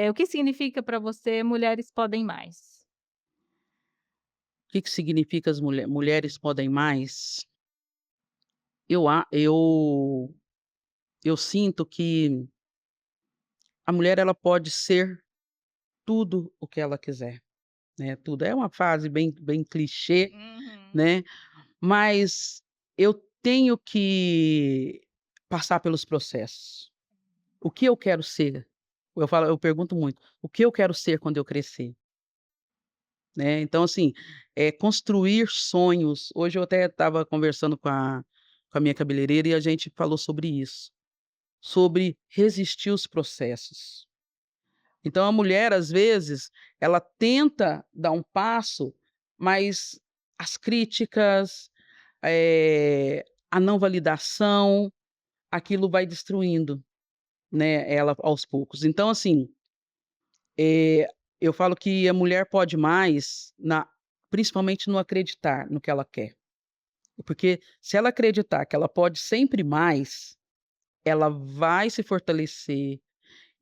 o que significa para você Mulheres Podem Mais? Que significa as mulheres podem mais? Eu sinto que a mulher ela pode ser tudo o que ela quiser, né, tudo. É uma frase bem clichê, Uhum. né, mas eu tenho que passar pelos processos. O que eu quero ser? Eu pergunto muito: "O que eu quero ser quando eu crescer?", né, então assim, construir sonhos. Hoje eu até estava conversando com a minha cabeleireira e a gente falou sobre isso, sobre resistir os processos. Então a mulher, às vezes, ela tenta dar um passo, mas as críticas, a não validação, aquilo vai destruindo, né, ela aos poucos. Então assim, eh, eu falo que a mulher pode mais principalmente no acreditar no que ela quer. Porque se ela acreditar que ela pode sempre mais, ela vai se fortalecer.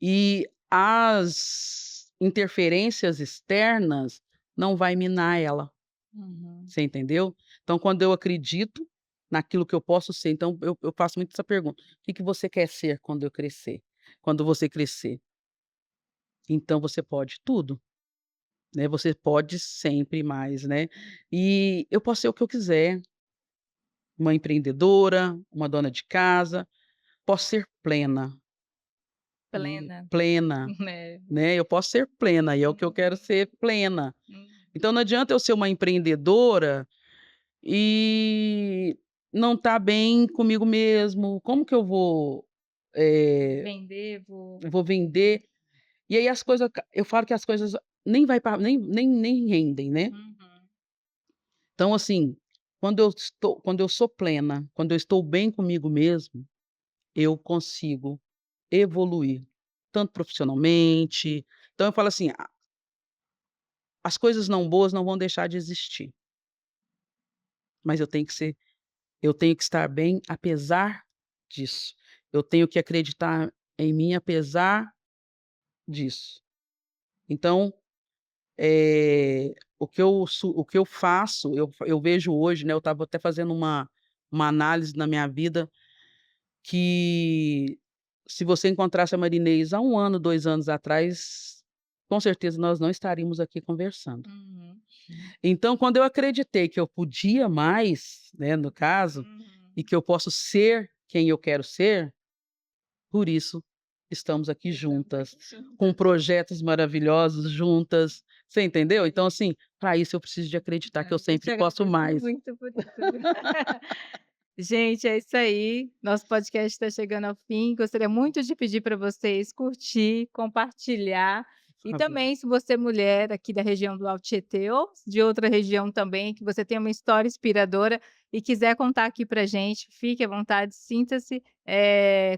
E as interferências externas não vai minar ela, Uhum. você entendeu? Então quando eu acredito naquilo que eu posso ser, então eu faço muito essa pergunta: "O que que você quer ser quando eu crescer? Quando você crescer?". Então você pode tudo, né, você pode sempre mais, né. E eu posso ser o que eu quiser, uma empreendedora, uma dona de casa, posso ser plena, Plena, plena. né. Né, eu posso ser plena e é o que eu quero Uhum. ser plena. Hum. Então não adianta eu ser uma empreendedora e não estar bem comigo mesmo, como que eh, Vender, vou eu vou vender? E aí as coisas eu falo que as coisas nem vai pra nem rendem, né. uhum. Então assim, quando eu sou plena, quando eu estou bem comigo mesmo, eu consigo evoluir, tanto profissionalmente. Então eu falo assim: as coisas não boas não vão deixar de existir, mas eu tenho que estar bem apesar disso. Eu tenho que acreditar em mim apesar disso. Então, o que eu faço, eu vejo hoje, né, eu estava até fazendo uma análise na minha vida, que se você encontrasse a Marinês há 1 ano, 2 anos atrás, com certeza nós não estaríamos aqui conversando. Uhum. Então, quando eu acreditei que eu podia mais, né, no caso, e Uhum. que eu posso ser quem eu quero ser, por isso estamos aqui Estamos juntas, aqui com juntas. projetos maravilhosos juntas, você entendeu? Então, assim, para isso eu preciso de acreditar que eu Eu sempre te posso agradeço mais. muito por isso, viu. Gente, é isso aí, nosso podcast está chegando ao fim, gostaria muito de pedir para vocês curtir, compartilhar E Favela. também, se você é mulher aqui da região do Alto Tietê ou de outra região também, que você tem uma história inspiradora e quiser contar aqui pra gente, fique à vontade, sinta-se,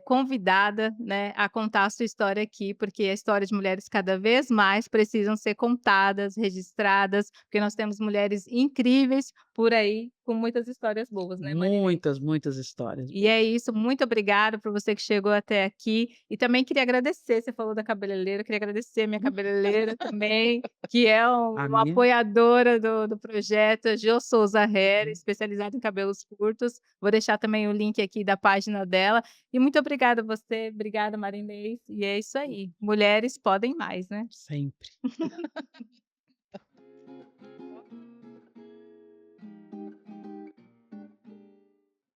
convidada, né, a contar a sua história aqui, porque a história de mulheres cada vez mais precisam ser contadas, registradas, porque nós temos mulheres incríveis por aí, com muitas histórias boas, né, Marinês? Muitas, muitas histórias E é boas. isso, muito obrigada por você que chegou até aqui. E também queria agradecer, você falou da cabeleireira, queria agradecer a minha cabeleireira também, que é A uma minha apoiadora do projeto, a Jo Souza Hair, especializada em cabelos curtos. Vou deixar também o link aqui da página dela. E muito obrigada a você, obrigada Marinês. E é isso aí, mulheres podem mais, né? sempre.